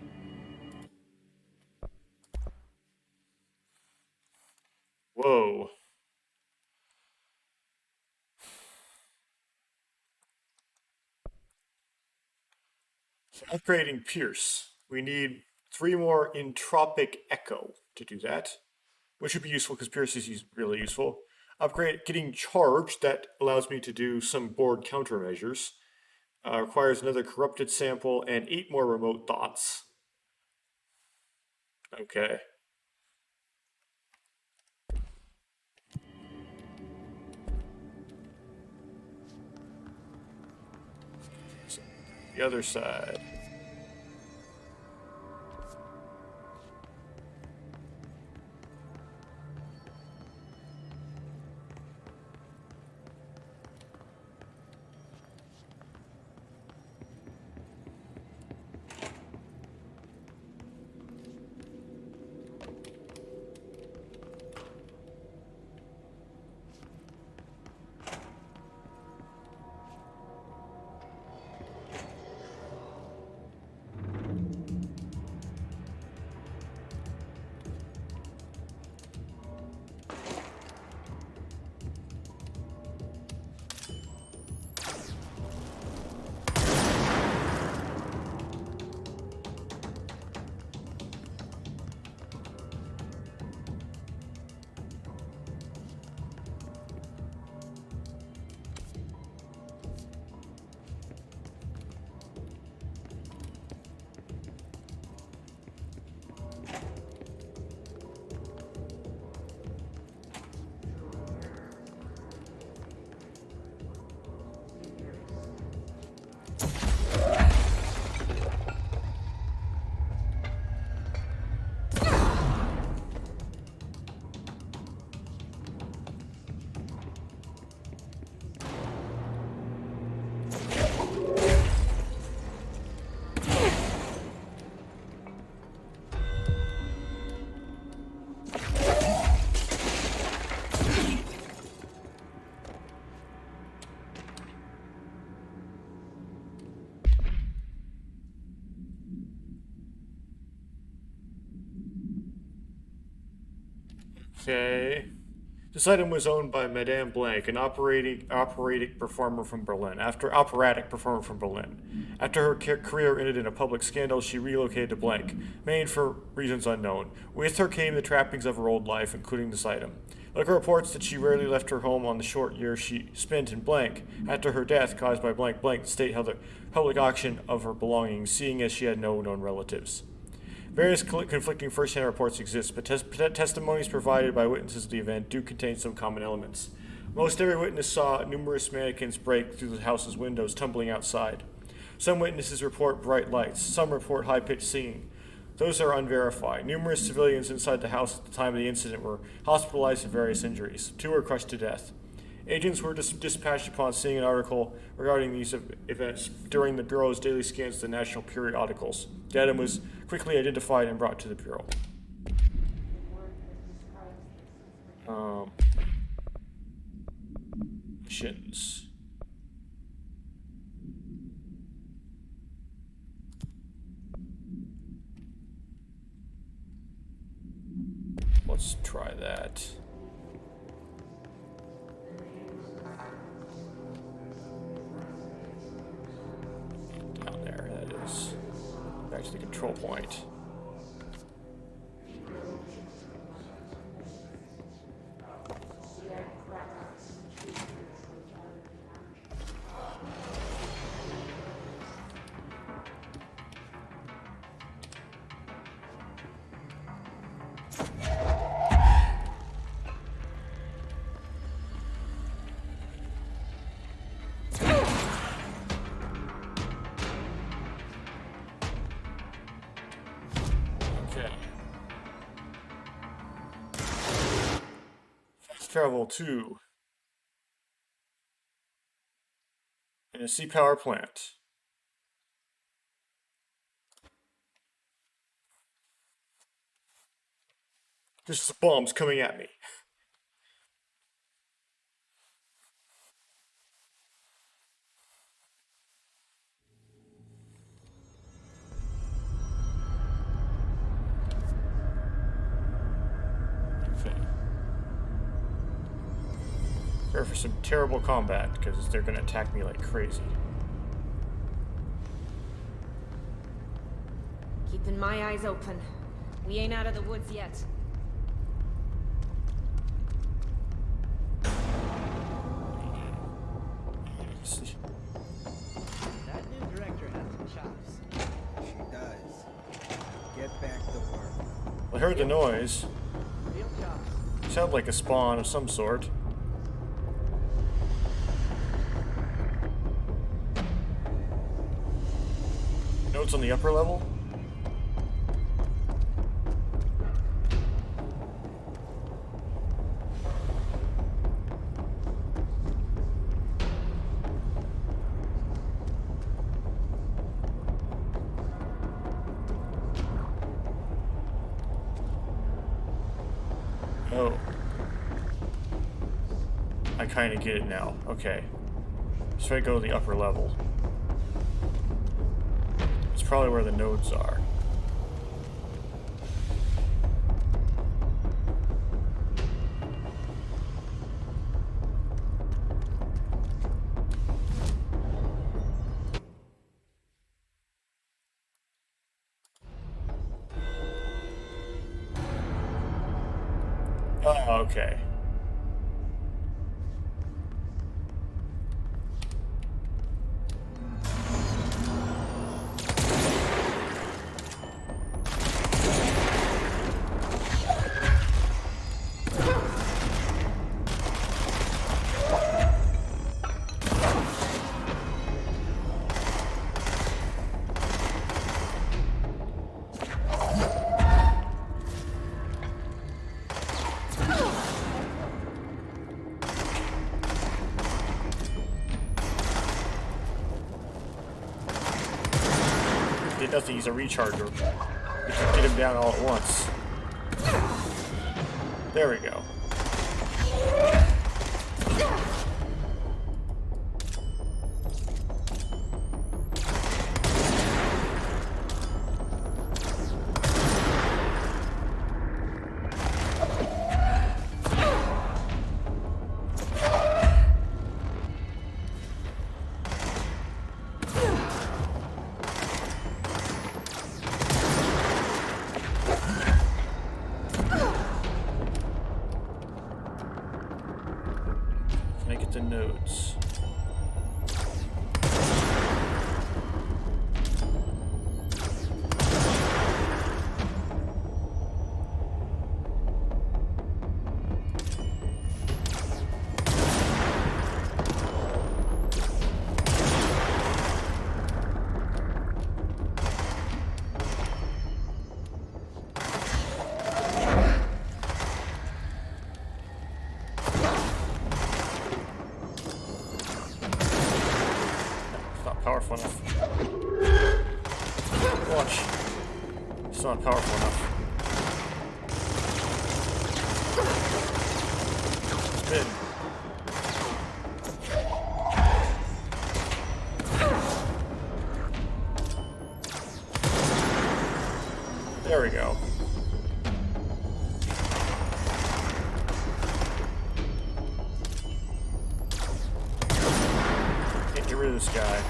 S1: Whoa. So upgrading Pierce. We need 3 more Entropic Echo to do that, which would be useful because Pierce is really useful. Upgrade getting Charged, that allows me to do some board countermeasures. Requires another Corrupted Sample and 8 more Remote Thoughts. Okay. So, the other side. Okay. This item was owned by Madame Blank, an operatic performer from Berlin. After her career ended in a public scandal, she relocated to Blank, Maine for reasons unknown. With her came the trappings of her old life, including this item. Local reports that she rarely left her home on the short years she spent in Blank. After her death, caused by Blank, the state held a public auction of her belongings, seeing as she had no known relatives. Various conflicting first-hand reports exist, but testimonies provided by witnesses of the event do contain some common elements. Most every witness saw numerous mannequins break through the house's windows, tumbling outside. Some witnesses report bright lights, some report high-pitched singing. Those are unverified. Numerous civilians inside the house at the time of the incident were hospitalized with various injuries. 2 were crushed to death. Agents were dispatched upon seeing an article regarding these events during the Bureau's daily scans of the national periodicals. The item was quickly identified and brought to the Bureau. Missions. Let's try that. Down there, that is. Back to the control point. Travel to in a sea power plant. There's just bombs coming at me. Prepare for some terrible combat, because they're going to attack me like crazy.
S4: Keeping my eyes open. We ain't out of the woods yet.
S6: That new director has some chops. She does. Get back to work.
S1: I heard the noise.
S6: Real chops.
S1: Sounded like a spawn of some sort. Notes on the upper level? Oh. I kind of get it now. Okay. So I go to the upper level. It's probably where the nodes are. Oh, okay. Did nothing, he's a recharger. We can get him down all at once. There we go. Can I get the nodes? Powerful enough. Watch. It's not powerful enough. Spin. There we go. Can't get rid of this guy.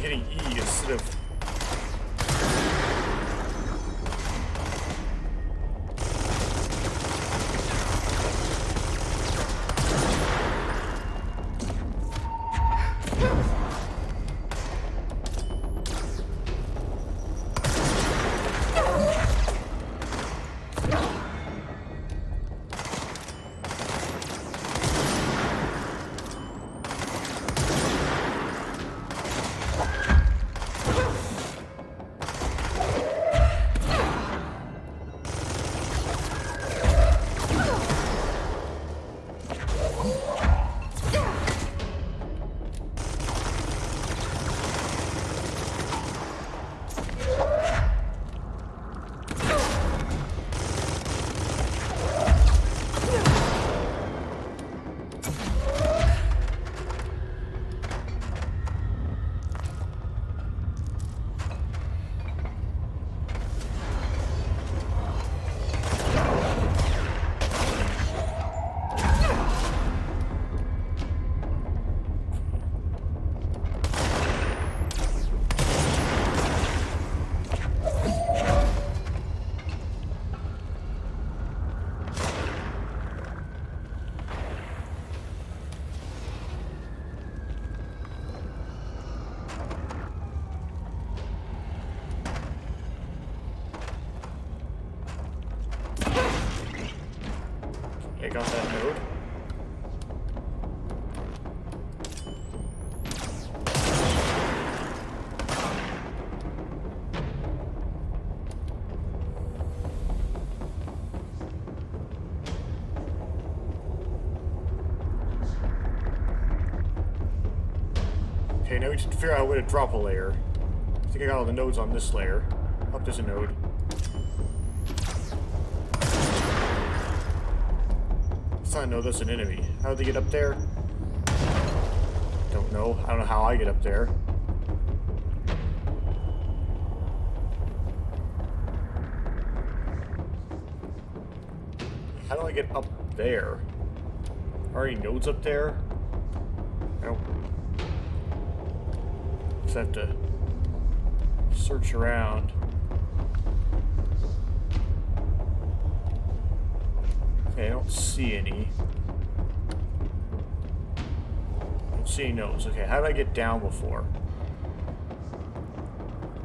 S1: like hitting E instead of... I got that node. Okay, now we just figure out a way to drop a layer. I think I got all the nodes on this layer. Up there's a node. It's not a node, that's an enemy. How did they get up there? Don't know. I don't know how I get up there. How do I get up there? Are any nodes up there? Nope. Just have to search around. Okay, I don't see any. Don't see any nodes. Okay, how did I get down before?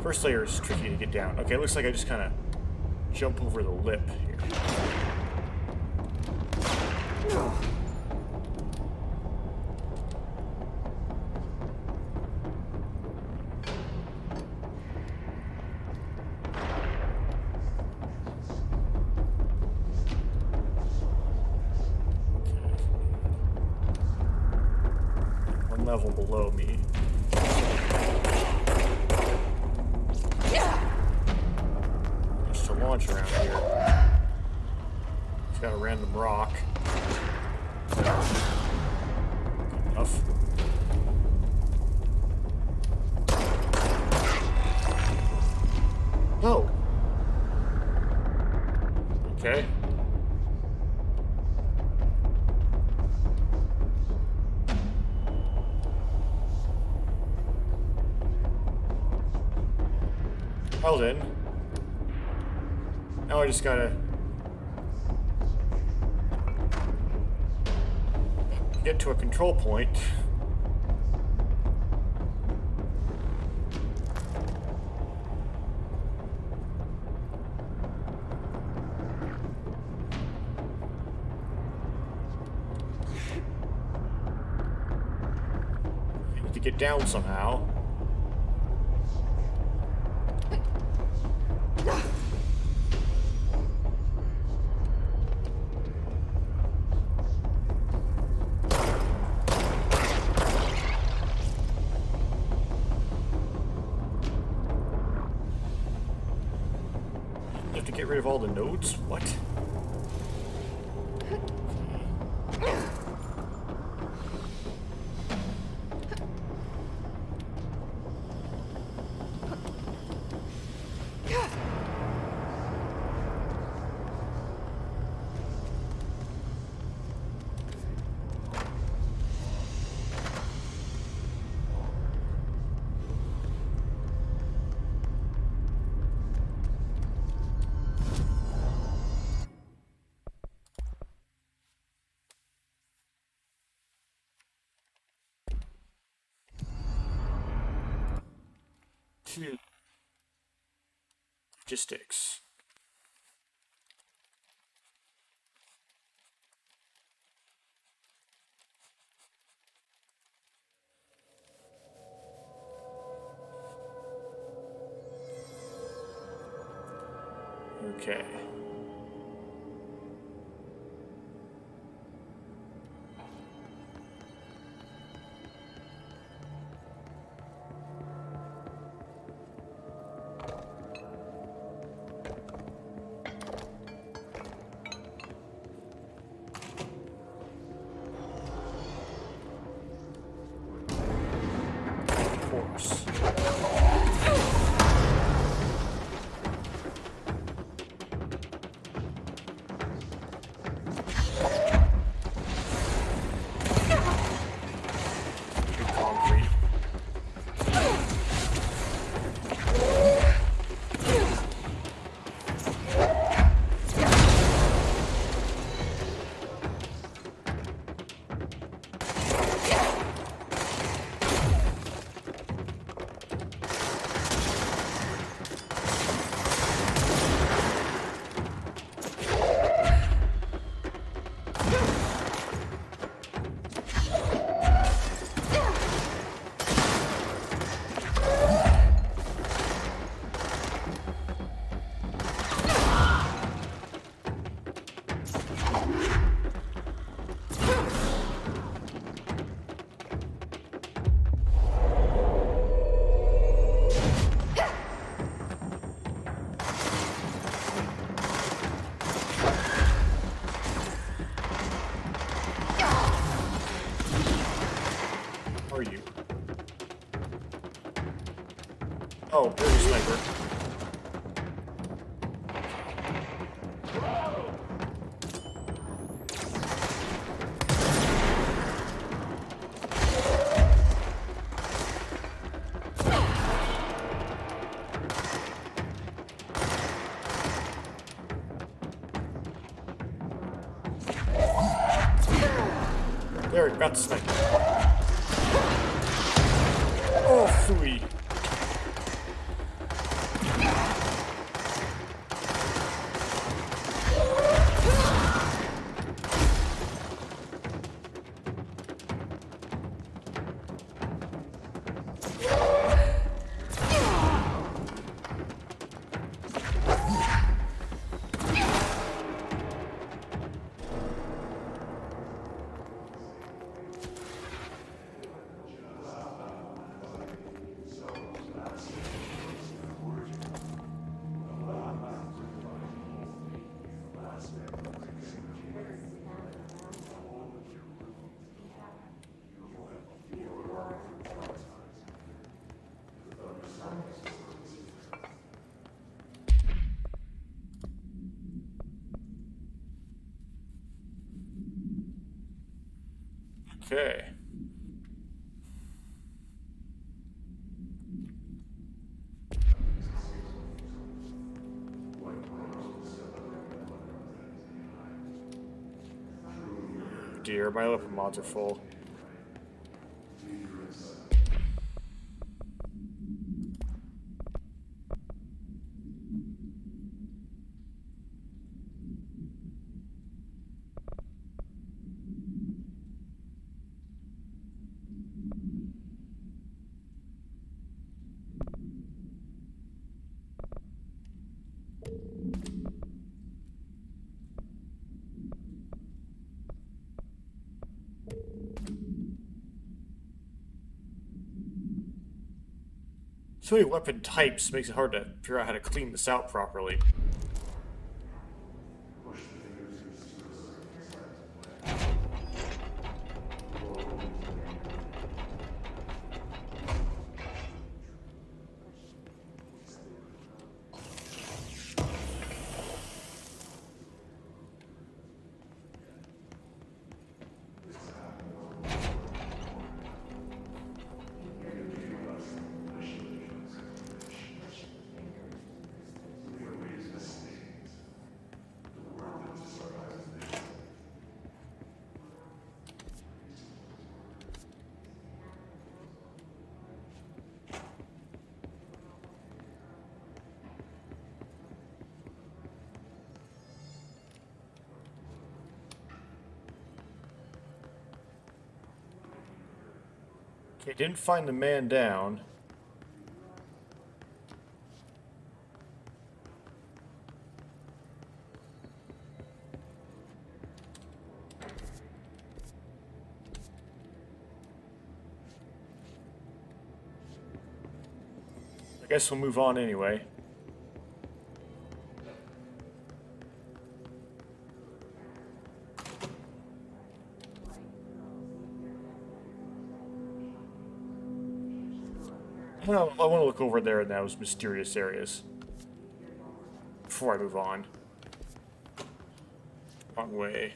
S1: First layer is tricky to get down. Okay, it looks like I just kind of jump over the lip here. Level below me. Just to launch around here. It's got a random rock. Enough. Oh. Okay. Well then. Now I just gotta get to a control point. I need to get down somehow. To get rid of all the nodes? What? Logistics. Okay. Of course. Concrete. Are you? Oh, there's a sniper. There, got the sniper. Oh, phooey. Okay. Dear, my weapon mods are full. So many weapon types makes it hard to figure out how to clean this out properly. Okay, didn't find the man down. I guess we'll move on anyway. Well, I want to look over there in those mysterious areas before I move on. Wrong way.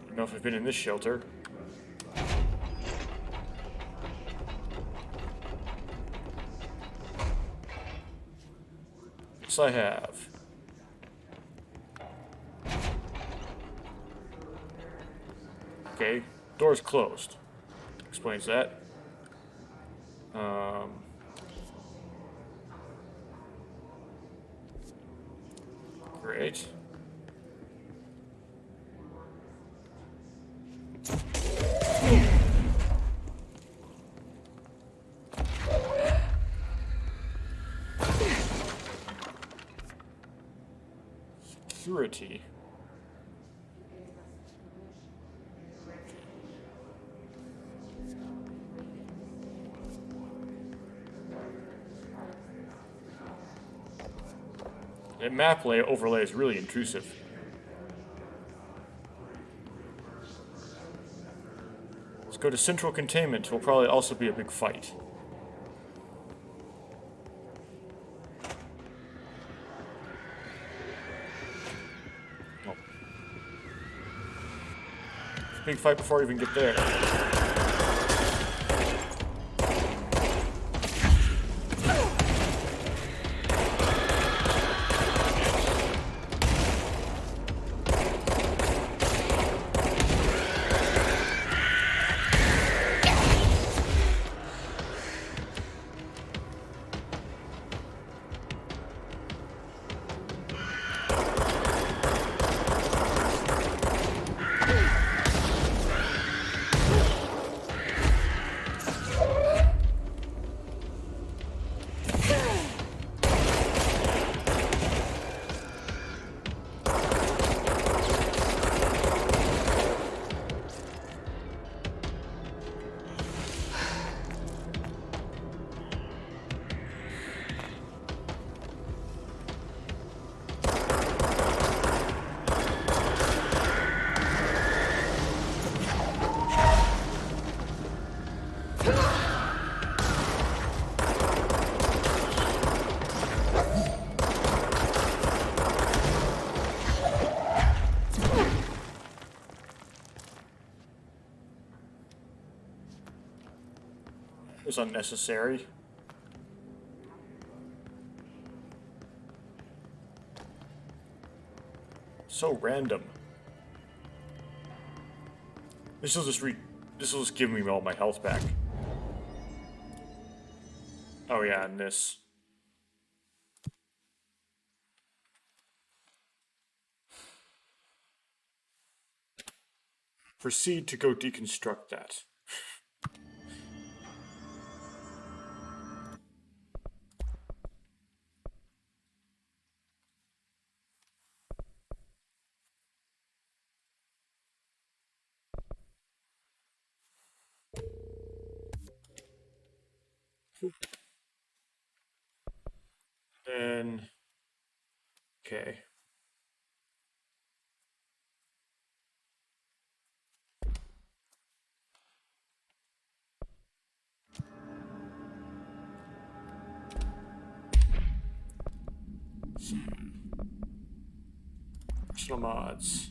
S1: I don't know if I've been in this shelter. Yes, I have. Okay, door's closed. Explains that. Great. Security. That map overlay is really intrusive. Let's go to central containment. Will probably also be a big fight. Oh. Big fight before I even get there. It was unnecessary. So random. This will just give me all my health back. Oh yeah, and this. Proceed to go deconstruct that. Then, okay. Personal mods.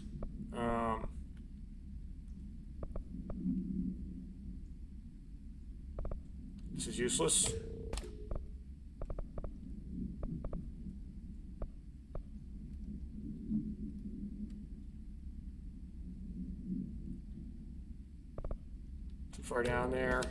S1: This is useless. Too far down there.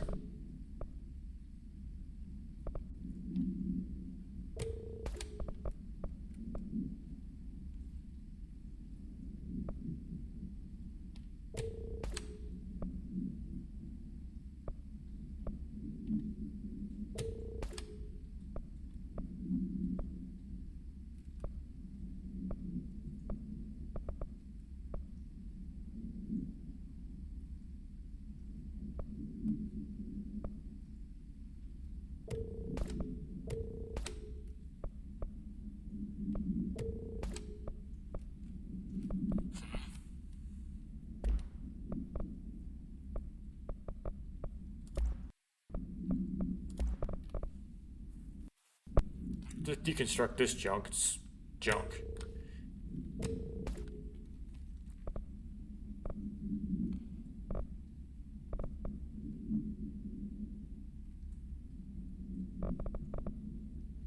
S1: To deconstruct this junk, it's junk.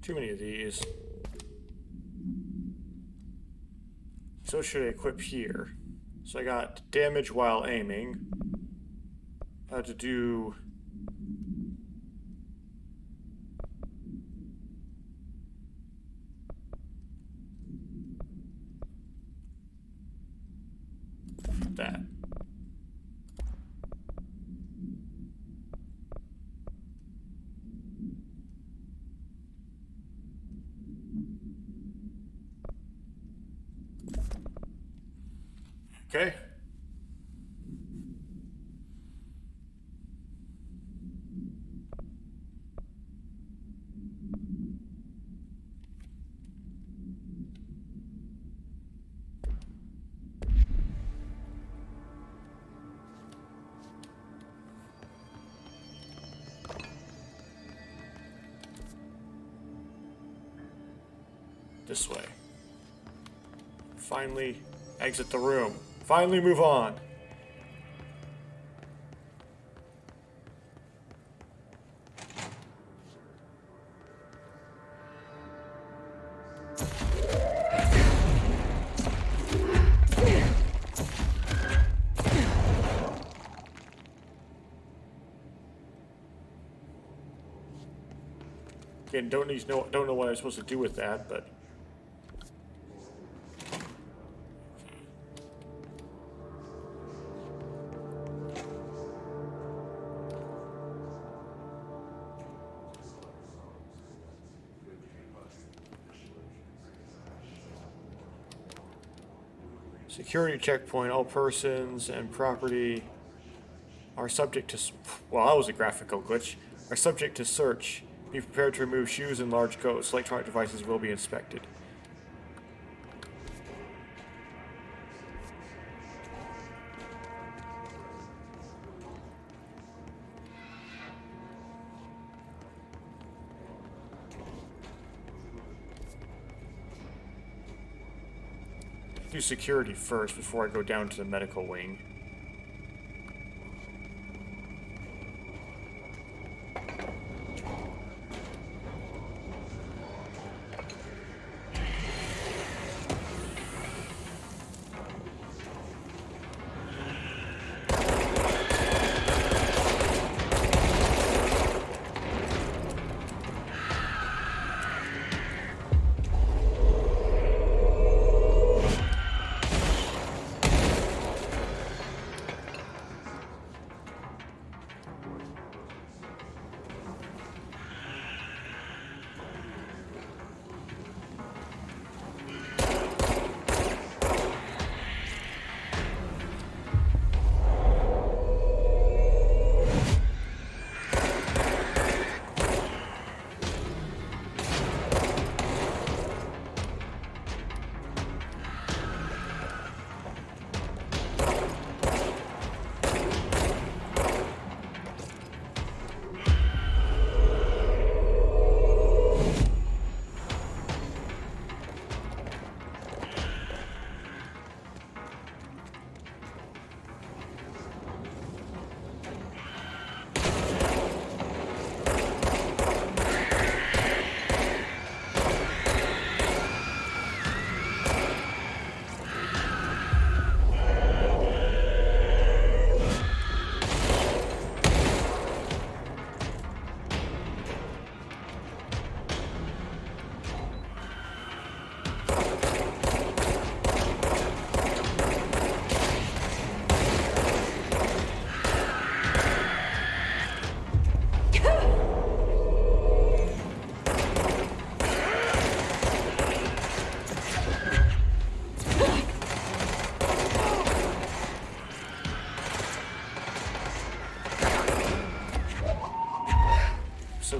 S1: Too many of these. So should I equip here? So I got damage while aiming. How to do... that. Okay. This way. Finally exit the room. Finally move on. Again, don't know what I'm supposed to do with that, but security checkpoint. All persons and property are subject to... Well, that was a graphical glitch. Are subject to search. Be prepared to remove shoes and large coats. Electronic devices will be inspected. Do security first before I go down to the medical wing.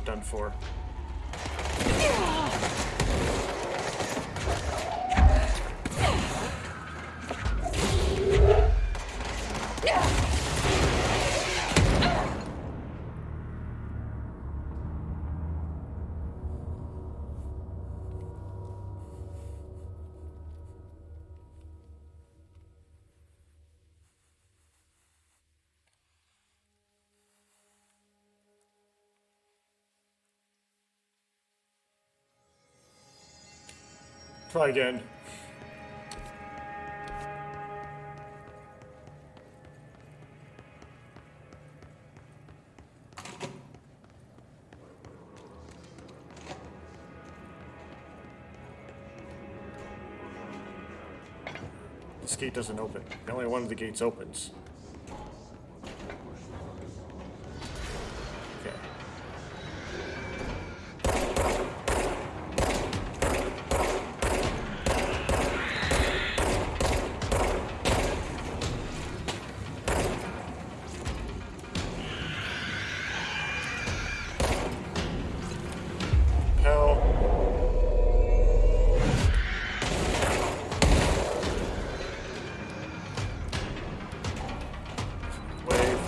S1: throat done for. Try again. This gate doesn't open. Only one of the gates opens. Okay. Hell. Wave.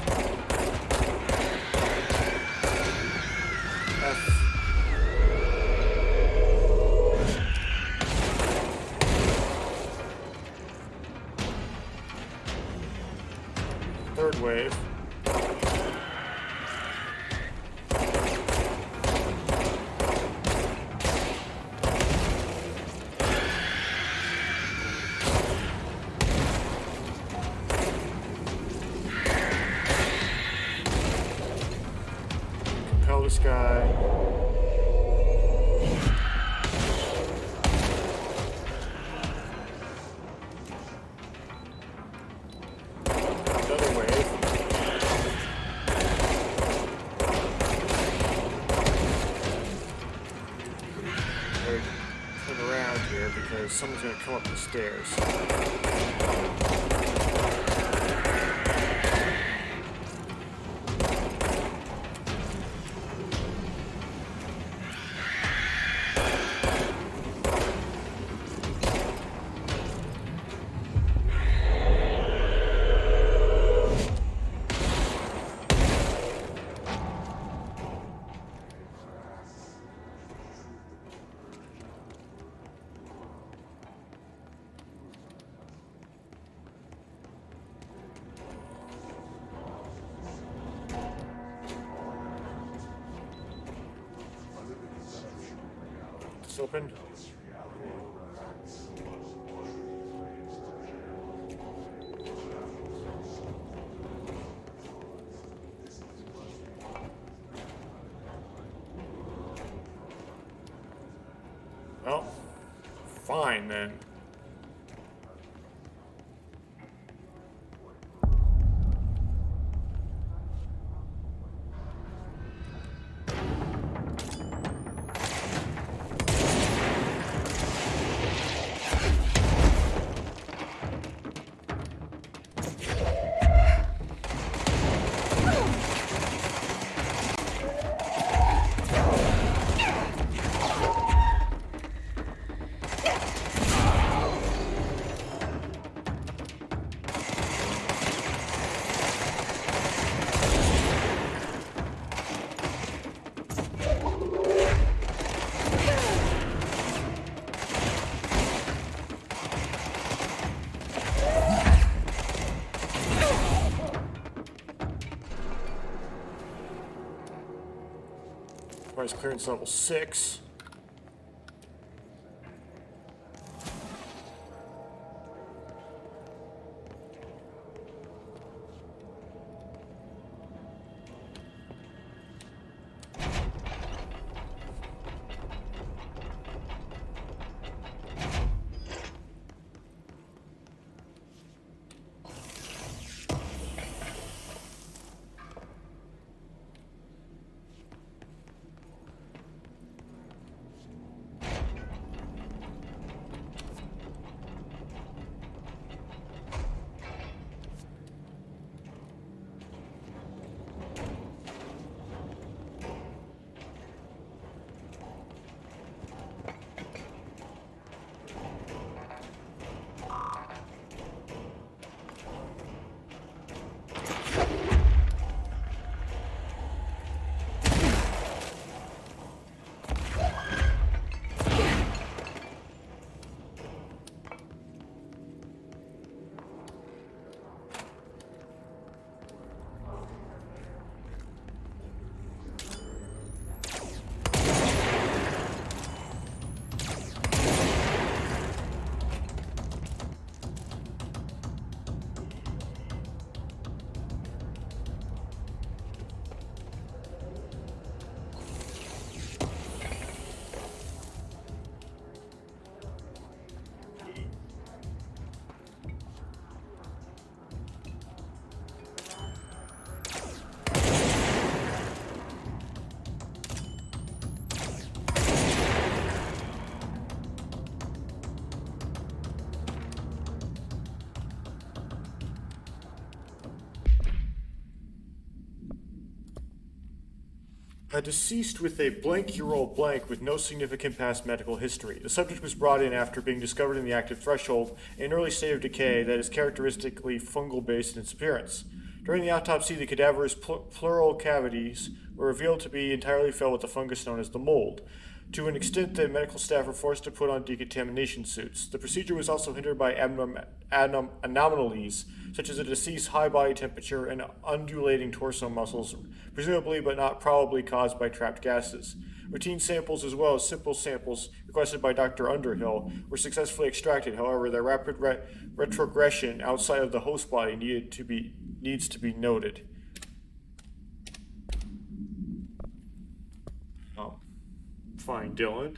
S1: F. Third wave. Compel this guy. Another wave. Better turn around here because someone's gonna come up the stairs. It's open. Well, fine then. Price clearance level 6. A deceased with a blank-year-old blank with no significant past medical history. The subject was brought in after being discovered in the active threshold, an early state of decay that is characteristically fungal-based in its appearance. During the autopsy, the cadaver's pleural cavities were revealed to be entirely filled with the fungus known as the mold, to an extent that medical staff were forced to put on decontamination suits. The procedure was also hindered by anomalies, such as a deceased's high body temperature and undulating torso muscles, presumably but not probably caused by trapped gases. Routine samples as well as simple samples requested by Dr. Underhill were successfully extracted. However, their rapid retrogression outside of the host body needs to be noted. Fine, Dylan.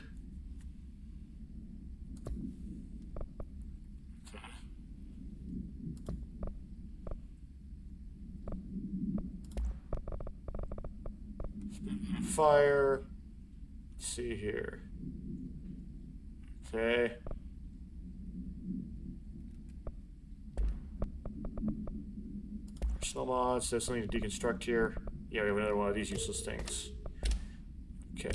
S1: Fire. Let's see here. Okay. Personal mods. There's something to deconstruct here. Yeah, we have another one of these useless things. Okay.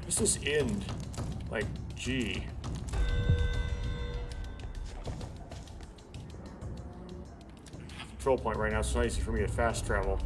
S1: What's this end? Like, G. Control point right now, so it's not easy for me to fast travel.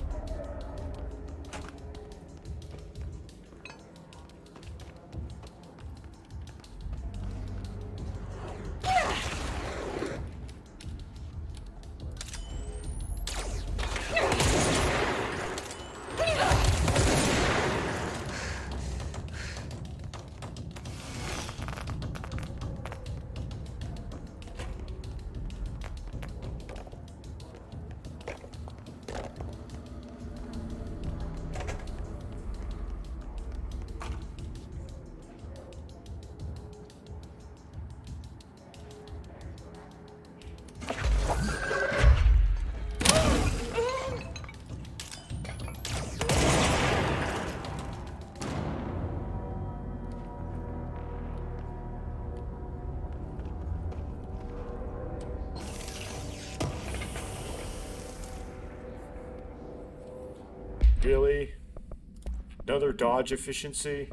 S1: Really? Another dodge efficiency?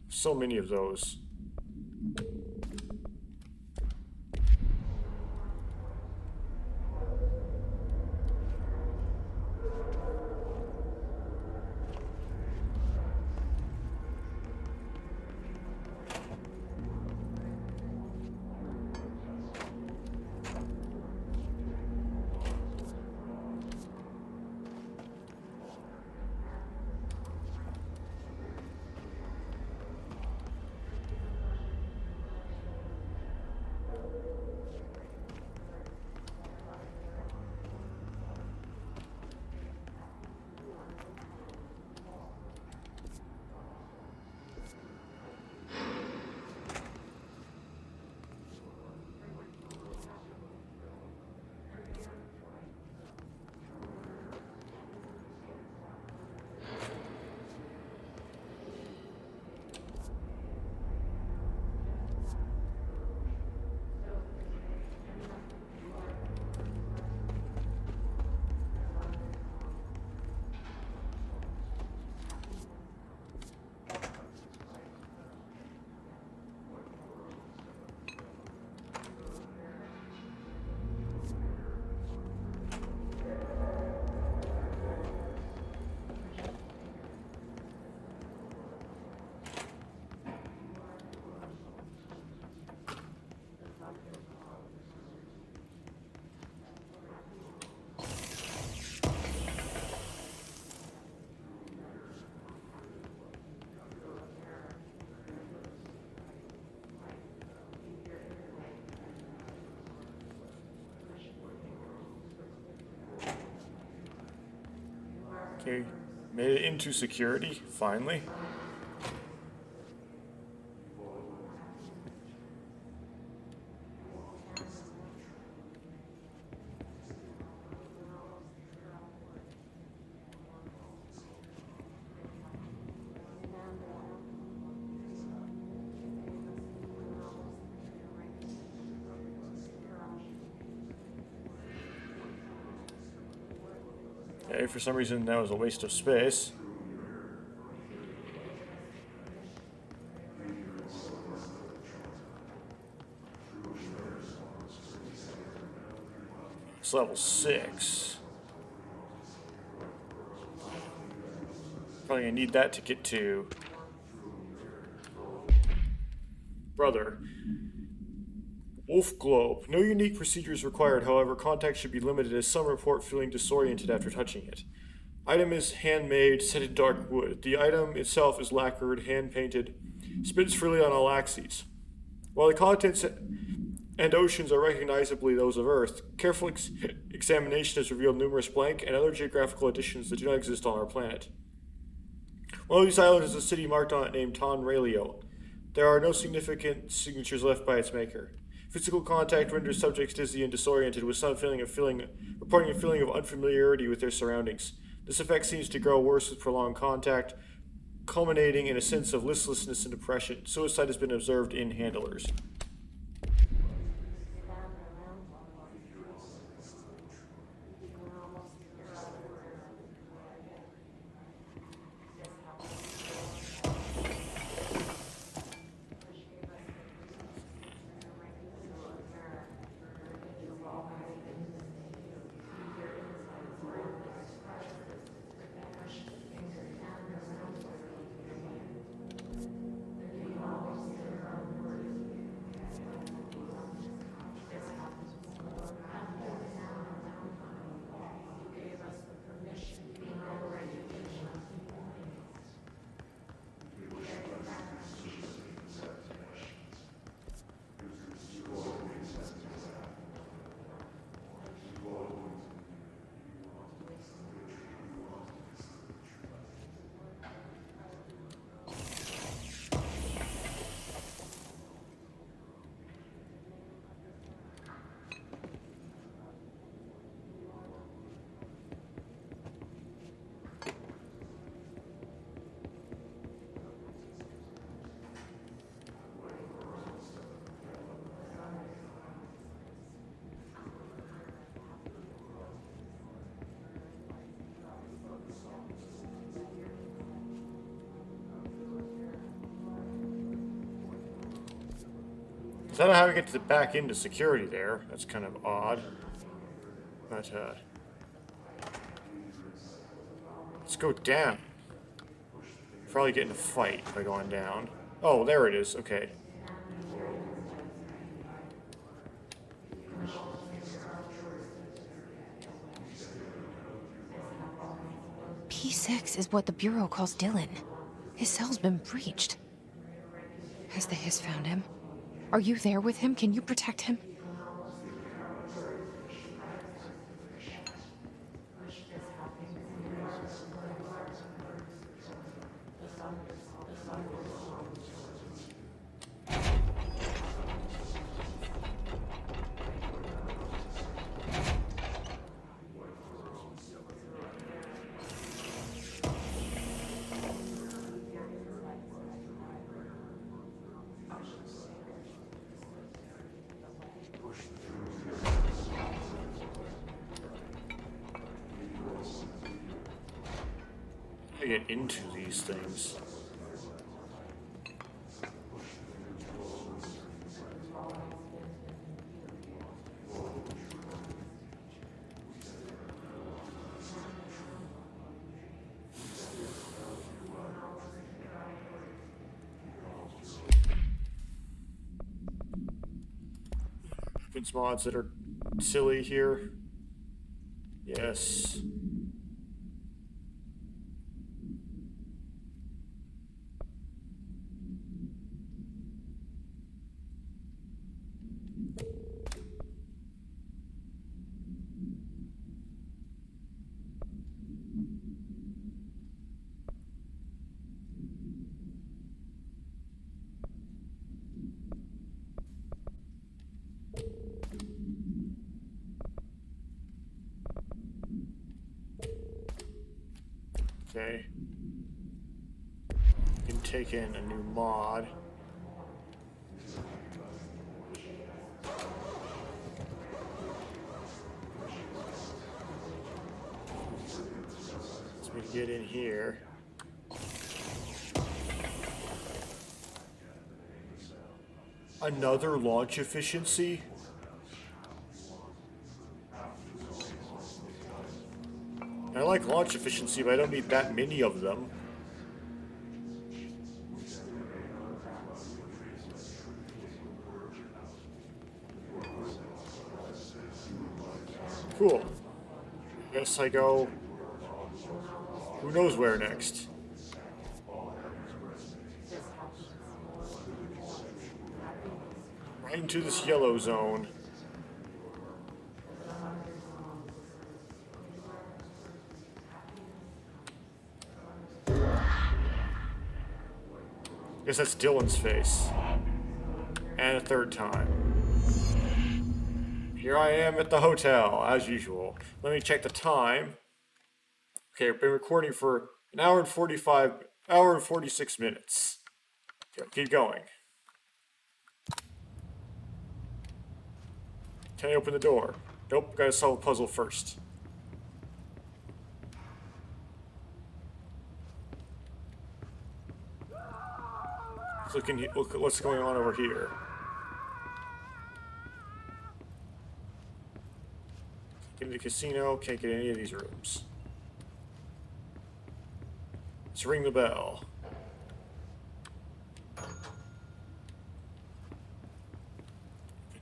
S1: So many of those. Okay, made it into security, finally. Okay, for some reason that was a waste of space. It's level 6. Probably gonna need that to get to Brother. Wolf Globe. No unique procedures required, however, contact should be limited as some report feeling disoriented after touching it. Item is handmade, set in dark wood. The item itself is lacquered, hand-painted, spins freely on all axes. While the contents and oceans are recognizably those of Earth, careful examination has revealed numerous blank and other geographical additions that do not exist on our planet. One of these islands is a city marked on it named Ton Railio. There are no significant signatures left by its maker. Physical contact renders subjects dizzy and disoriented, with some reporting a feeling of unfamiliarity with their surroundings. This effect seems to grow worse with prolonged contact, culminating in a sense of listlessness and depression. Suicide has been observed in handlers. I don't know how to get to the back into security there. That's kind of odd. But, let's go down. Probably get in a fight by going down. Oh, there it is. Okay.
S2: P6 is what the Bureau calls Dylan. His cell's been breached. Has the Hiss found him? Are you there with him? Can you protect him?
S1: To get into these things. Weapons mods that are silly here. Yes. Okay. You can take in a new mod. We can get in here. Another launch efficiency? I like launch efficiency, but I don't need that many of them. Cool. Guess I go... Who knows where next? Right into this yellow zone. Guess that's Dylan's face. And a third time. Here I am at the hotel, as usual. Let me check the time. Okay, I've been recording for an hour and 46 minutes. Okay, keep going. Can I open the door? Nope, gotta solve a puzzle first. Look at what's going on over here. Get into the casino, can't get any of these rooms. Let's ring the bell.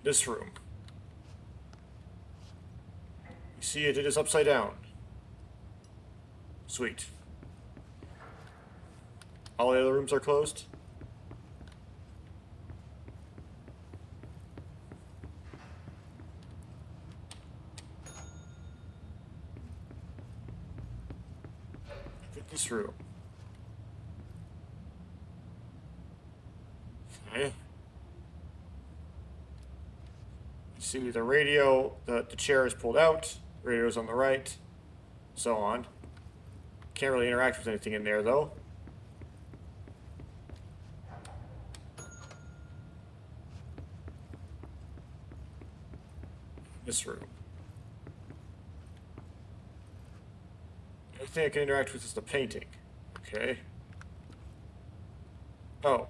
S1: This room. You see it is upside down. Sweet. All the other rooms are closed? This room. Okay. See the radio, the chair is pulled out, radio's on the right, so on. Can't really interact with anything in there though. This room. The thing I can interact with is the painting. Okay. Oh.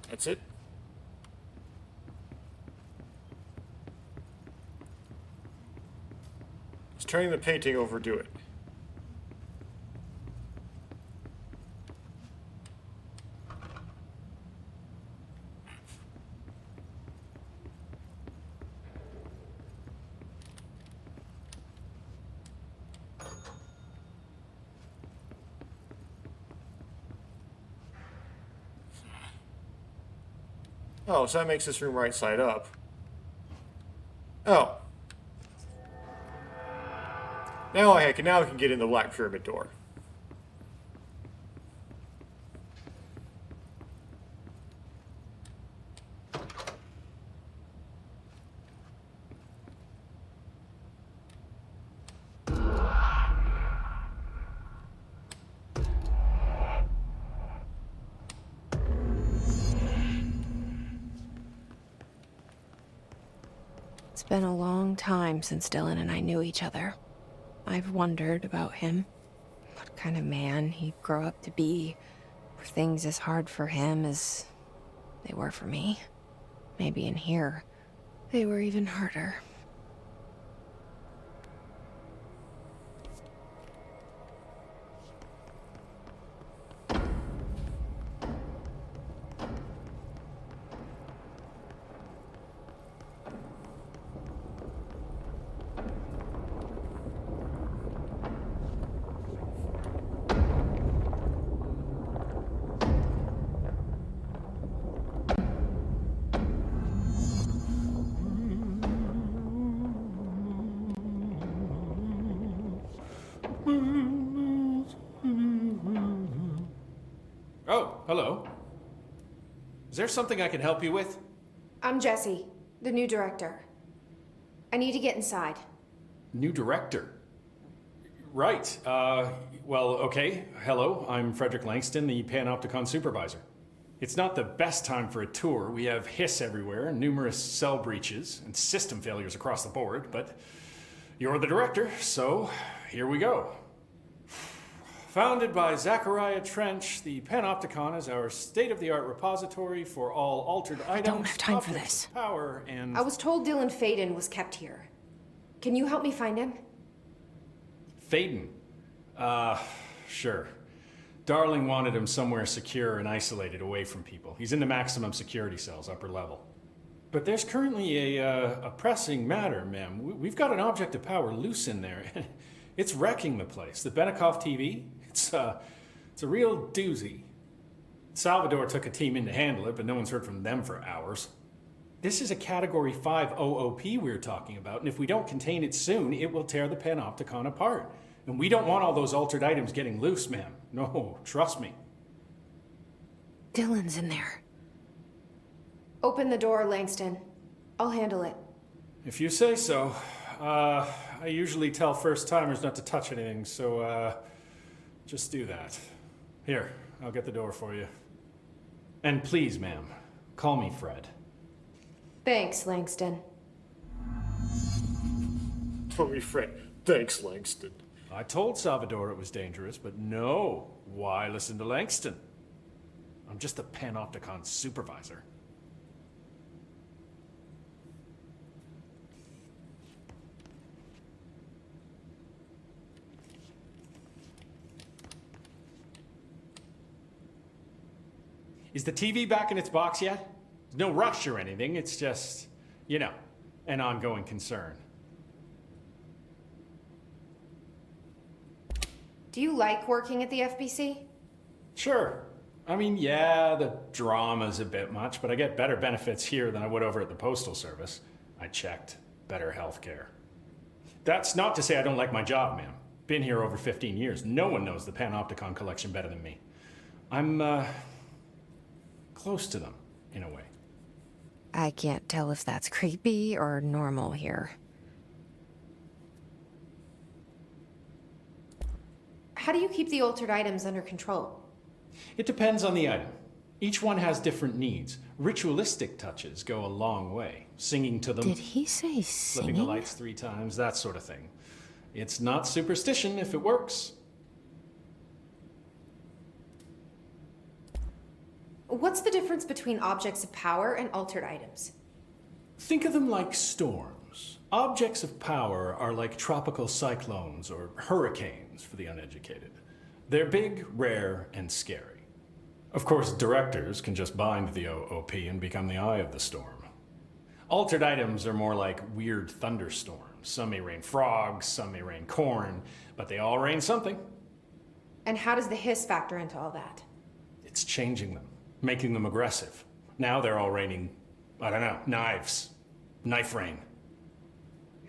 S1: That's it? Does turning the painting over do it? Oh, so that makes this room right side up. Oh. Now I can get in the Black Pyramid door.
S2: It's been a long time since Dylan and I knew each other. I've wondered about him. What kind of man he'd grow up to be. Were things as hard for him as they were for me? Maybe in here, they were even harder.
S7: Oh, hello. Is there something I can help you with?
S8: I'm Jessie, the new director. I need to get inside.
S7: New director? Right. Well, okay. Hello, I'm Frederick Langston, the Panopticon supervisor. It's not the best time for a tour. We have hiss everywhere, numerous cell breaches, and system failures across the board, but you're the director, so here we go. Founded by Zachariah Trench, the Panopticon is our state-of-the-art repository for all altered items.
S2: I don't have time for
S7: objects
S2: this.
S7: of Power and
S8: I was told Dylan Faden was kept here. Can you help me find him?
S7: Faden. Sure. Darling wanted him somewhere secure and isolated away from people. He's in the maximum security cells, upper level. But there's currently a pressing matter, ma'am. We've got an object of power loose in there. It's wrecking the place. The Benikoff TV, it's a real doozy. Salvador took a team in to handle it, but no one's heard from them for hours. This is a Category 5 OOP we're talking about, and if we don't contain it soon, it will tear the Panopticon apart. And we don't want all those altered items getting loose, ma'am. No, trust me.
S2: Dylan's in there.
S8: Open the door, Langston. I'll handle it.
S7: If you say so. I usually tell first-timers not to touch anything, so, just do that. Here, I'll get the door for you. And please, ma'am, call me Fred.
S8: Thanks, Langston.
S1: Call me Fred. Thanks, Langston.
S7: I told Salvador it was dangerous, but no. Why listen to Langston? I'm just the Panopticon supervisor. Is the TV back in its box yet? There's no rush or anything, it's just, you know, an ongoing concern.
S8: Do you like working at the FBC?
S7: Sure. I mean, yeah, the drama's a bit much, but I get better benefits here than I would over at the Postal Service. I checked. Better healthcare. That's not to say I don't like my job, ma'am. Been here over 15 years. No one knows the Panopticon collection better than me. I'm, close to them, in a way.
S2: I can't tell if that's creepy or normal here.
S8: How do you keep the altered items under control?
S7: It depends on the item. Each one has different needs. Ritualistic touches go a long way. Singing to them,
S2: Did he say
S7: flipping the
S2: singing?
S7: lights 3 times, that sort of thing. It's not superstition if it works.
S8: What's the difference between objects of power and altered items?
S7: Think of them like storms. Objects of power are like tropical cyclones or hurricanes for the uneducated. They're big, rare, and scary. Of course, directors can just bind the OOP and become the eye of the storm. Altered items are more like weird thunderstorms. Some may rain frogs, some may rain corn, but they all rain something.
S8: And how does the hiss factor into all that?
S7: It's changing them, making them aggressive. Now they're all raining, I don't know, knives. Knife rain.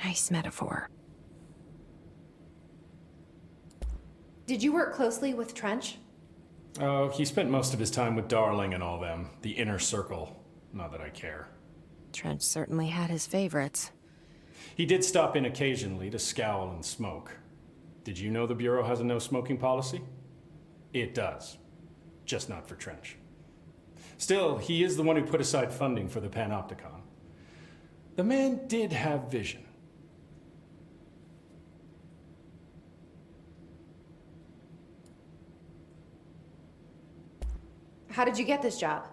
S2: Nice metaphor.
S8: Did you work closely with Trench?
S7: Oh, he spent most of his time with Darling and all them. The inner circle. Not that I care.
S2: Trench certainly had his favorites.
S7: He did stop in occasionally to scowl and smoke. Did you know the Bureau has a no smoking policy? It does. Just not for Trench. Still, he is the one who put aside funding for the Panopticon. The man did have vision.
S8: How did you get this job?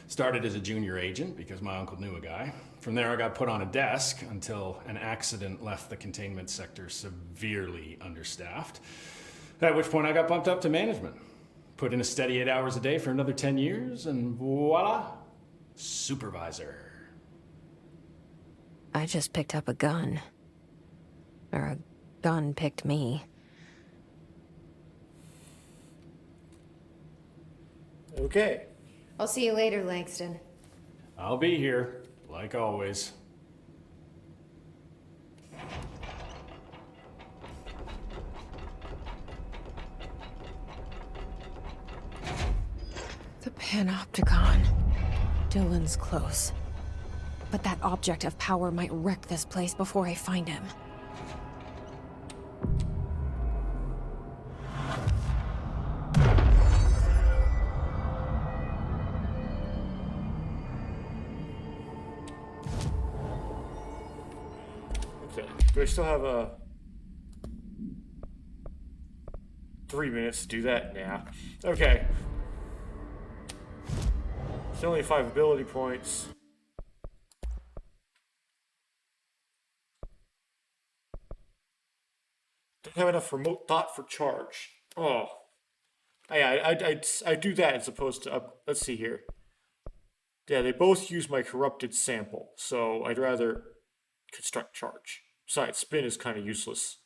S7: Started as a junior agent because my uncle knew a guy. From there I got put on a desk until an accident left the containment sector severely understaffed. At which point I got bumped up to management. Put in a steady 8 hours a day for another 10 years and voila, supervisor.
S2: I just picked up a gun. Or a gun picked me.
S1: Okay.
S8: I'll see you later, Langston.
S7: I'll be here, like always.
S2: The Panopticon. Dylan's close. But that object of power might wreck this place before I find him.
S1: Do I still have a 3 minutes to do that? Nah. Okay. It's only 5 ability points. Don't have enough remote thought for charge. Oh. Yeah, I do that as opposed to let's see here. Yeah, they both use my corrupted sample, so I'd rather construct charge. Besides, spin is kind of useless.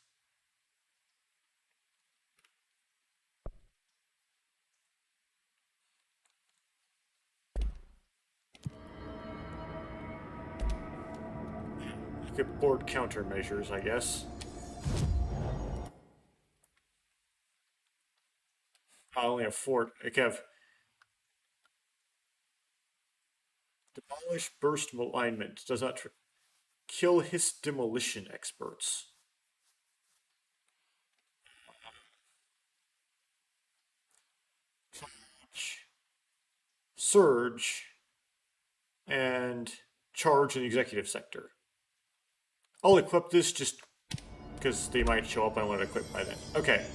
S1: Get board countermeasures, I guess. I only have 4. I have demolish burst alignment. Does not kill his demolition experts. Surge and charge in the executive sector. I'll equip this just because they might show up. I want to equip by then. Okay.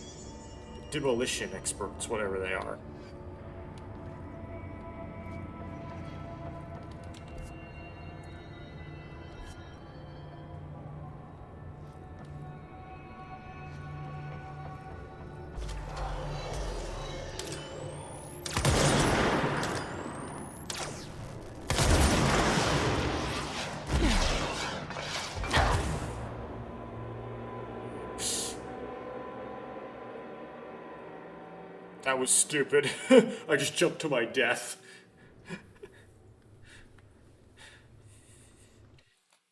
S1: Demolition experts, whatever they are. That was stupid. I just jumped to my death.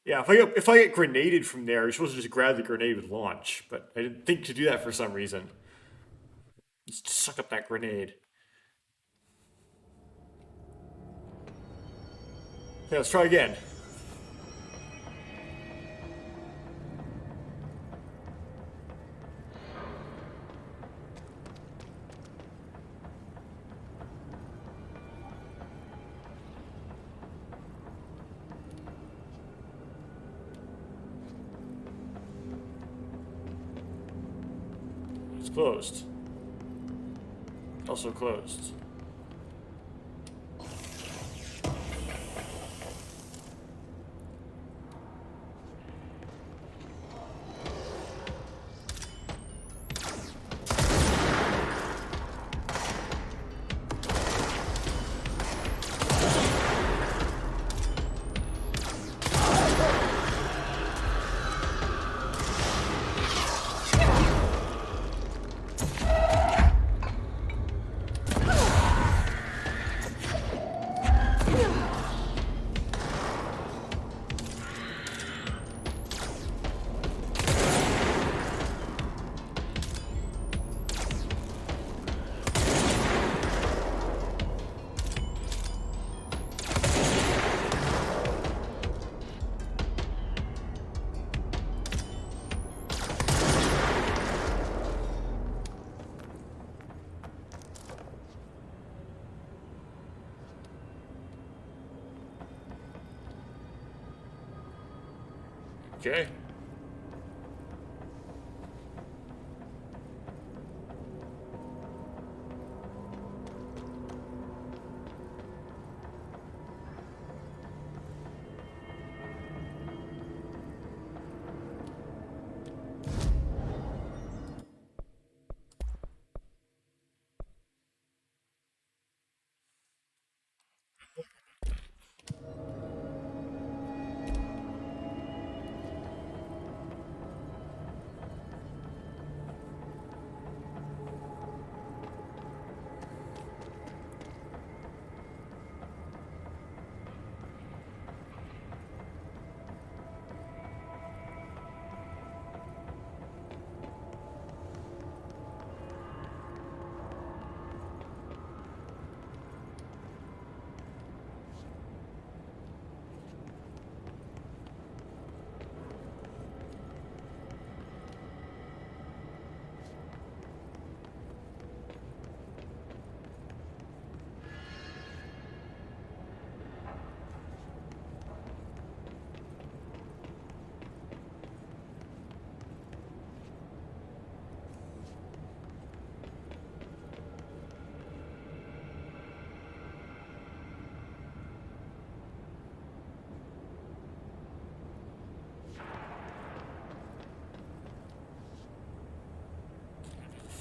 S1: Yeah, if I get grenaded from there, you're supposed to just grab the grenade with launch, but I didn't think to do that for some reason. Just suck up that grenade. Okay, let's try again. It's closed. Also closed. Okay.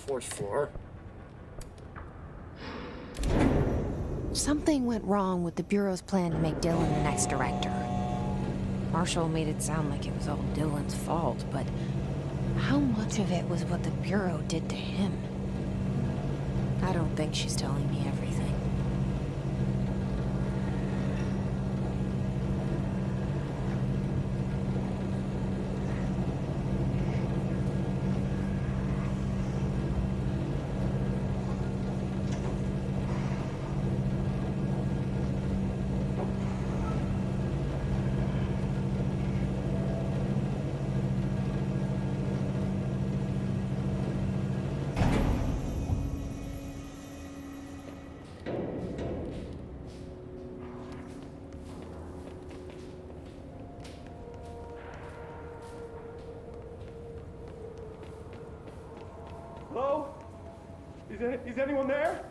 S1: fourth floor.
S2: Something went wrong with the Bureau's plan to make Dylan the next director. Marshall made it sound like it was all Dylan's fault, but how much of it was what the Bureau did to him? I don't think she's telling me everything.
S9: Hello? Is anyone there?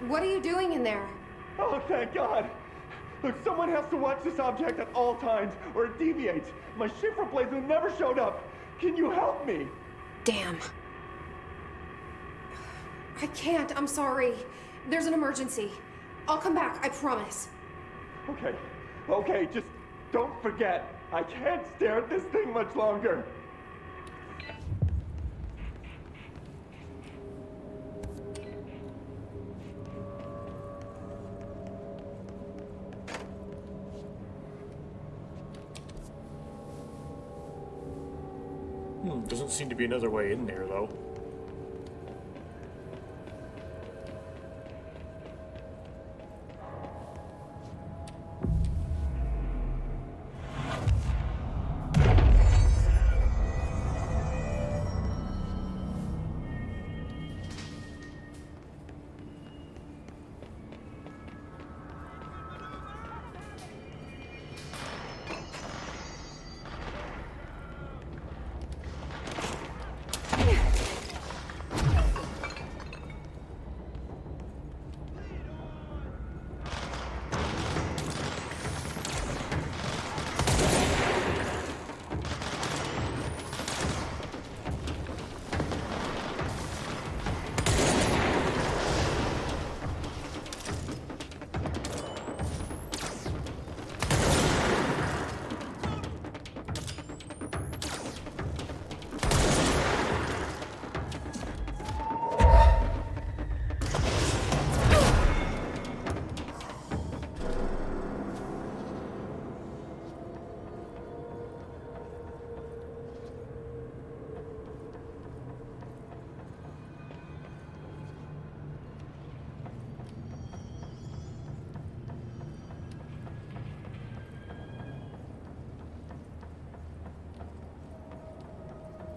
S8: What are you doing in there?
S9: Oh, thank God. Look, someone has to watch this object at all times, or it deviates. My shift replacement never showed up. Can you help me?
S2: Damn.
S8: I can't, I'm sorry. There's an emergency. I'll come back, I promise.
S9: Okay, just don't forget. I can't stare at this thing much longer.
S1: Doesn't seem to be another way in there, though.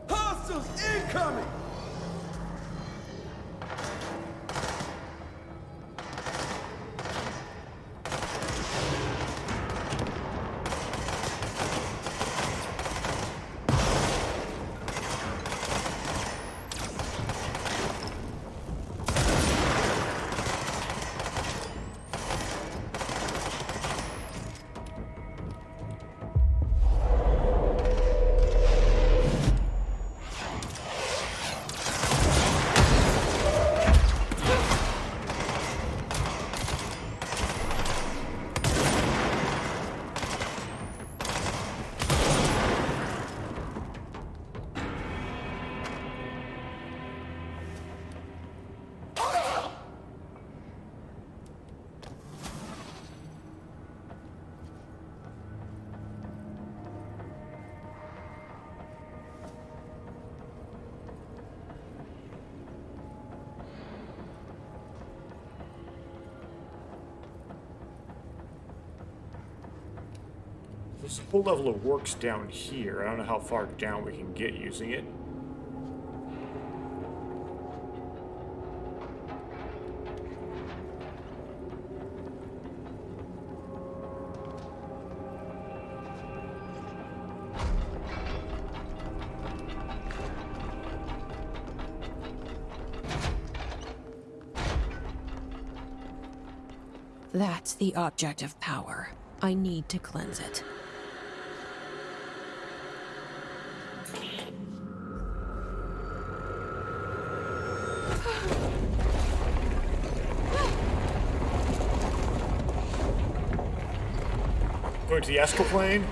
S6: Hostiles incoming!
S1: There's a whole level of works down here. I don't know how far down we can get using it.
S2: That's the object of power. I need to cleanse it.
S1: Going to the astral plane?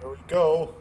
S1: There we go.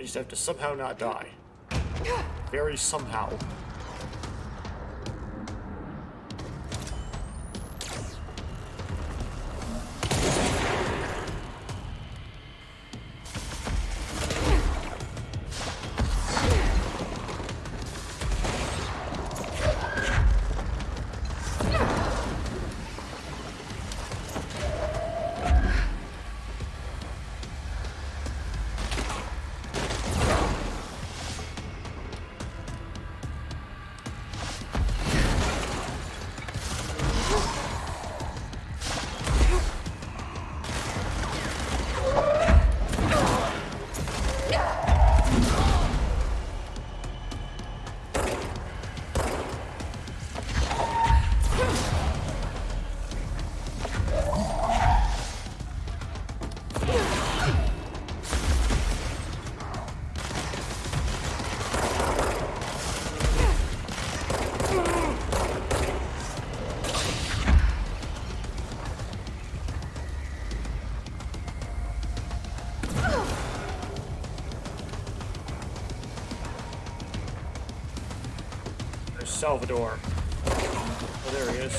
S1: I just have to somehow not die. Very somehow. Salvador. Oh, there he is.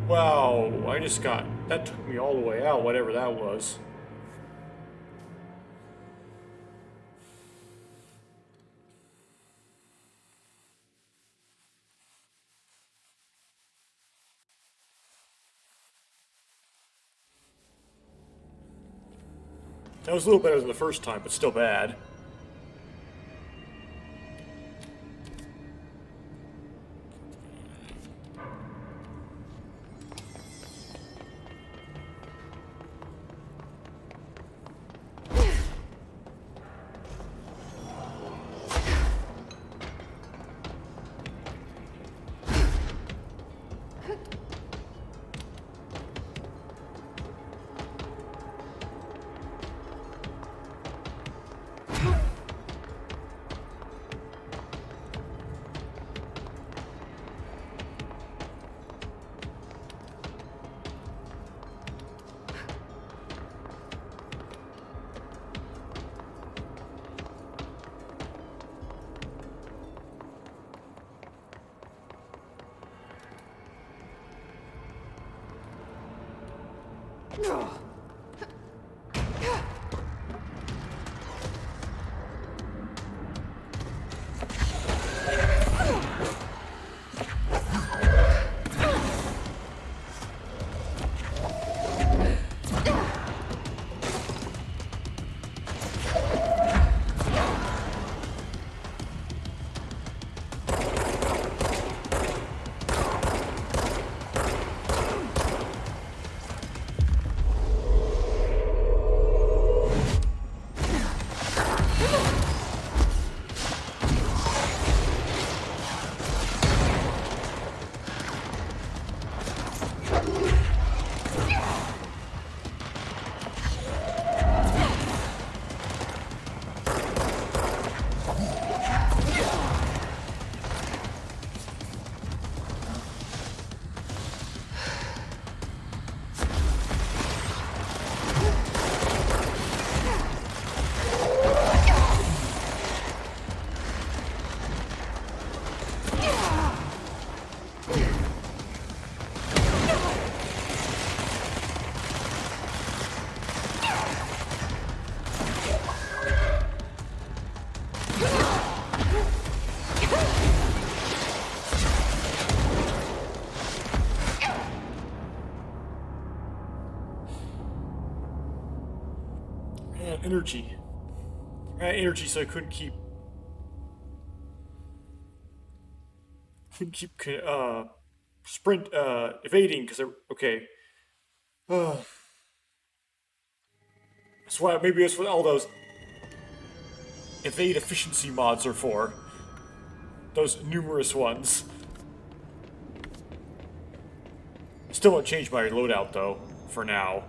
S1: Wow, I just got... That took me all the way out, whatever that was. That was a little better than the first time, but still bad. Energy. Energy, so I couldn't keep sprint evading because okay. That's why maybe that's what all those evade efficiency mods are for. Those numerous ones. Still won't change my loadout though, for now.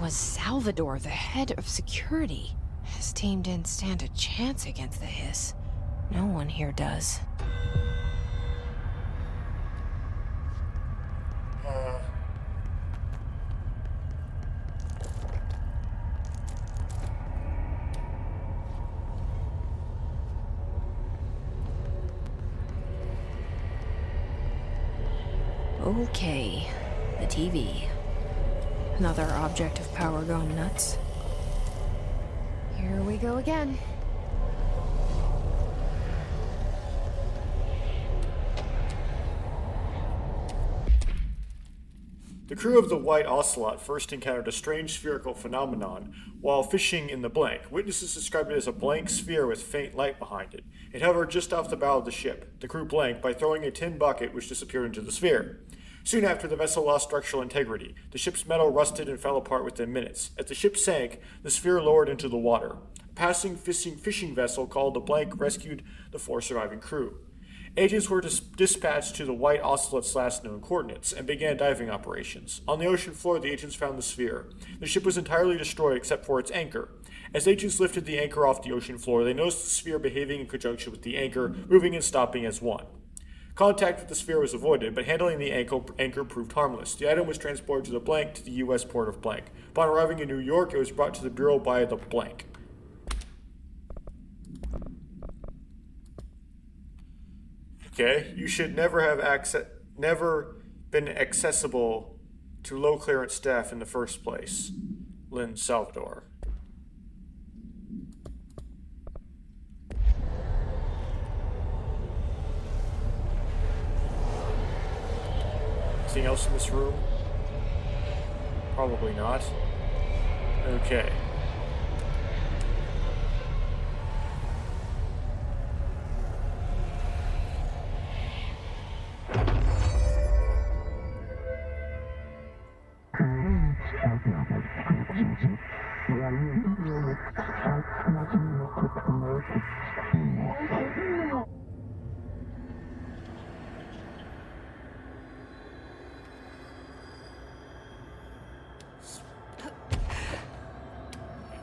S2: was Salvador, the head of security. His team didn't stand a chance against the Hiss. No one here does. Okay, the TV. Another object of power gone nuts.
S8: Here we go again.
S1: The crew of the White Ocelot first encountered a strange spherical phenomenon while fishing in the blank. Witnesses described it as a blank sphere with faint light behind it. It hovered just off the bow of the ship. The crew blanked by throwing a tin bucket which disappeared into the sphere. Soon after, the vessel lost structural integrity. The ship's metal rusted and fell apart within minutes. As the ship sank, the sphere lowered into the water. A passing fishing vessel called the Blank rescued the 4 surviving crew. Agents were dispatched to the White Ocelot's last known coordinates and began diving operations. On the ocean floor, the agents found the sphere. The ship was entirely destroyed except for its anchor. As agents lifted the anchor off the ocean floor, they noticed the sphere behaving in conjunction with the anchor, moving and stopping as one. Contact with the sphere was avoided, but handling the anchor proved harmless. The item was transported to the Blank to the U.S. port of Blank. Upon arriving in New York, it was brought to the Bureau by the Blank. Okay, you should never been accessible to low clearance staff in the first place. Lynn Salvador. Anything else in this room? Probably not. Okay.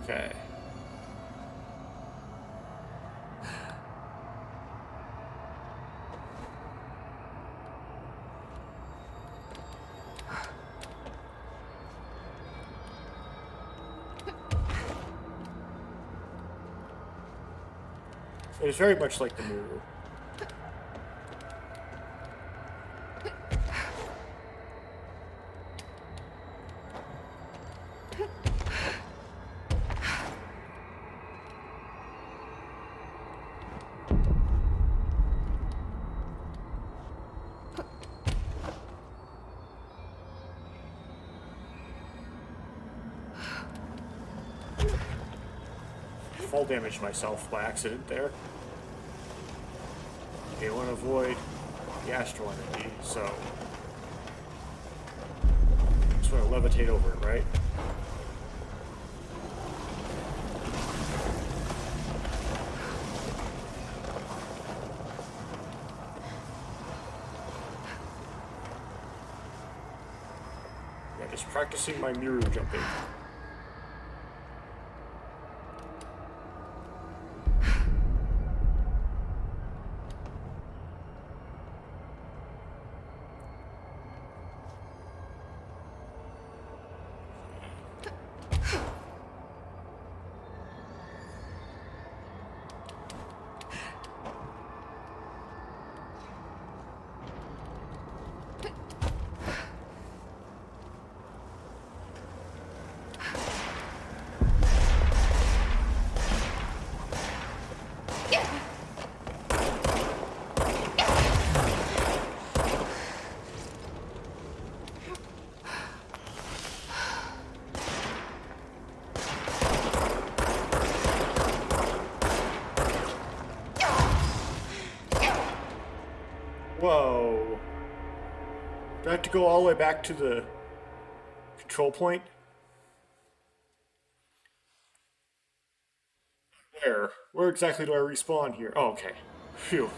S1: Okay. It is very much like the movie. Fall damaged myself by accident there. Okay, I want to avoid the astral entity, so just want to levitate over it, right? Yeah, just practicing my Miru jumping. Whoa. Do I have to go all the way back to the control point? Where? Where exactly do I respawn here? Oh, okay. Phew.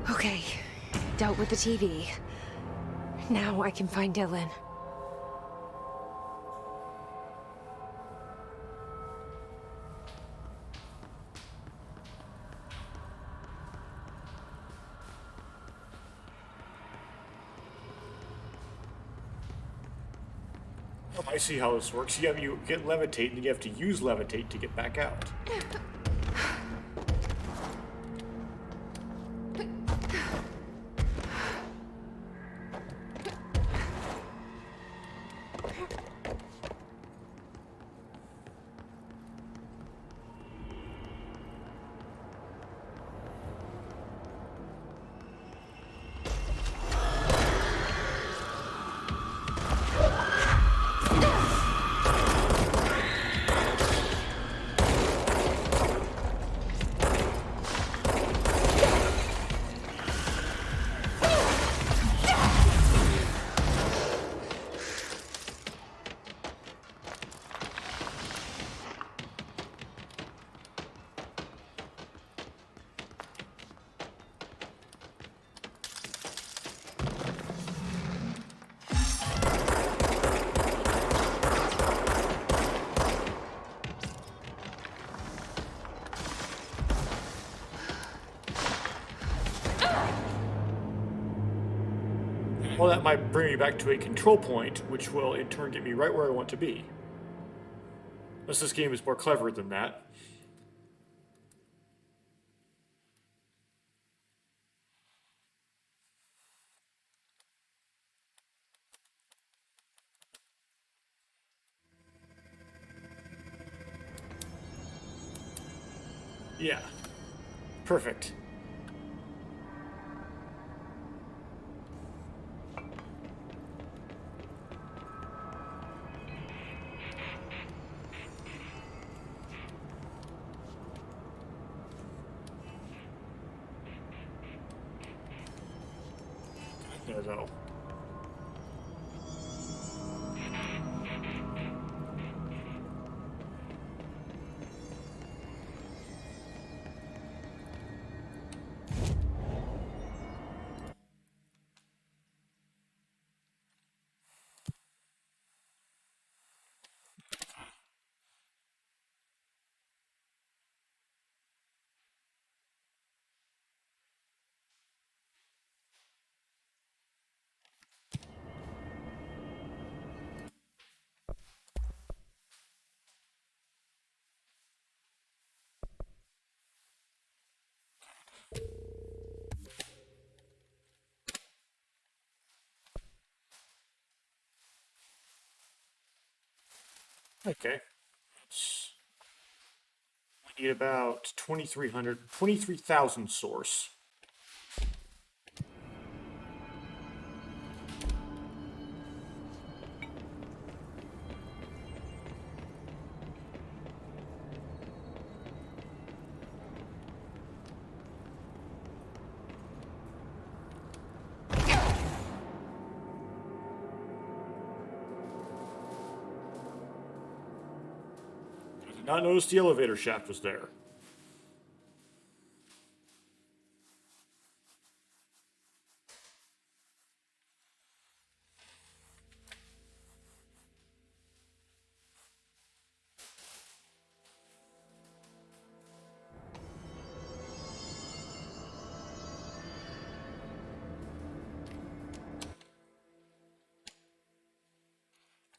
S2: Okay, dealt with the TV. Now I can find Dylan.
S1: Oh, I see how this works. You get levitate, and you have to use levitate to get back out. Well, that might bring me back to a control point, which will in turn get me right where I want to be. Unless this game is more clever than that. Yeah. Perfect. There though. Okay. We need about 23,000 source. I did not notice the elevator shaft was there.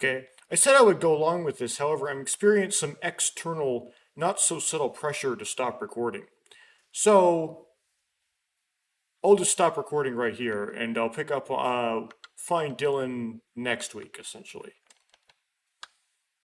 S1: Okay, I said I would go along with this, however, I'm experiencing some external, not so subtle pressure to stop recording. So, I'll just stop recording right here, and I'll pick up, find Dylan next week, essentially.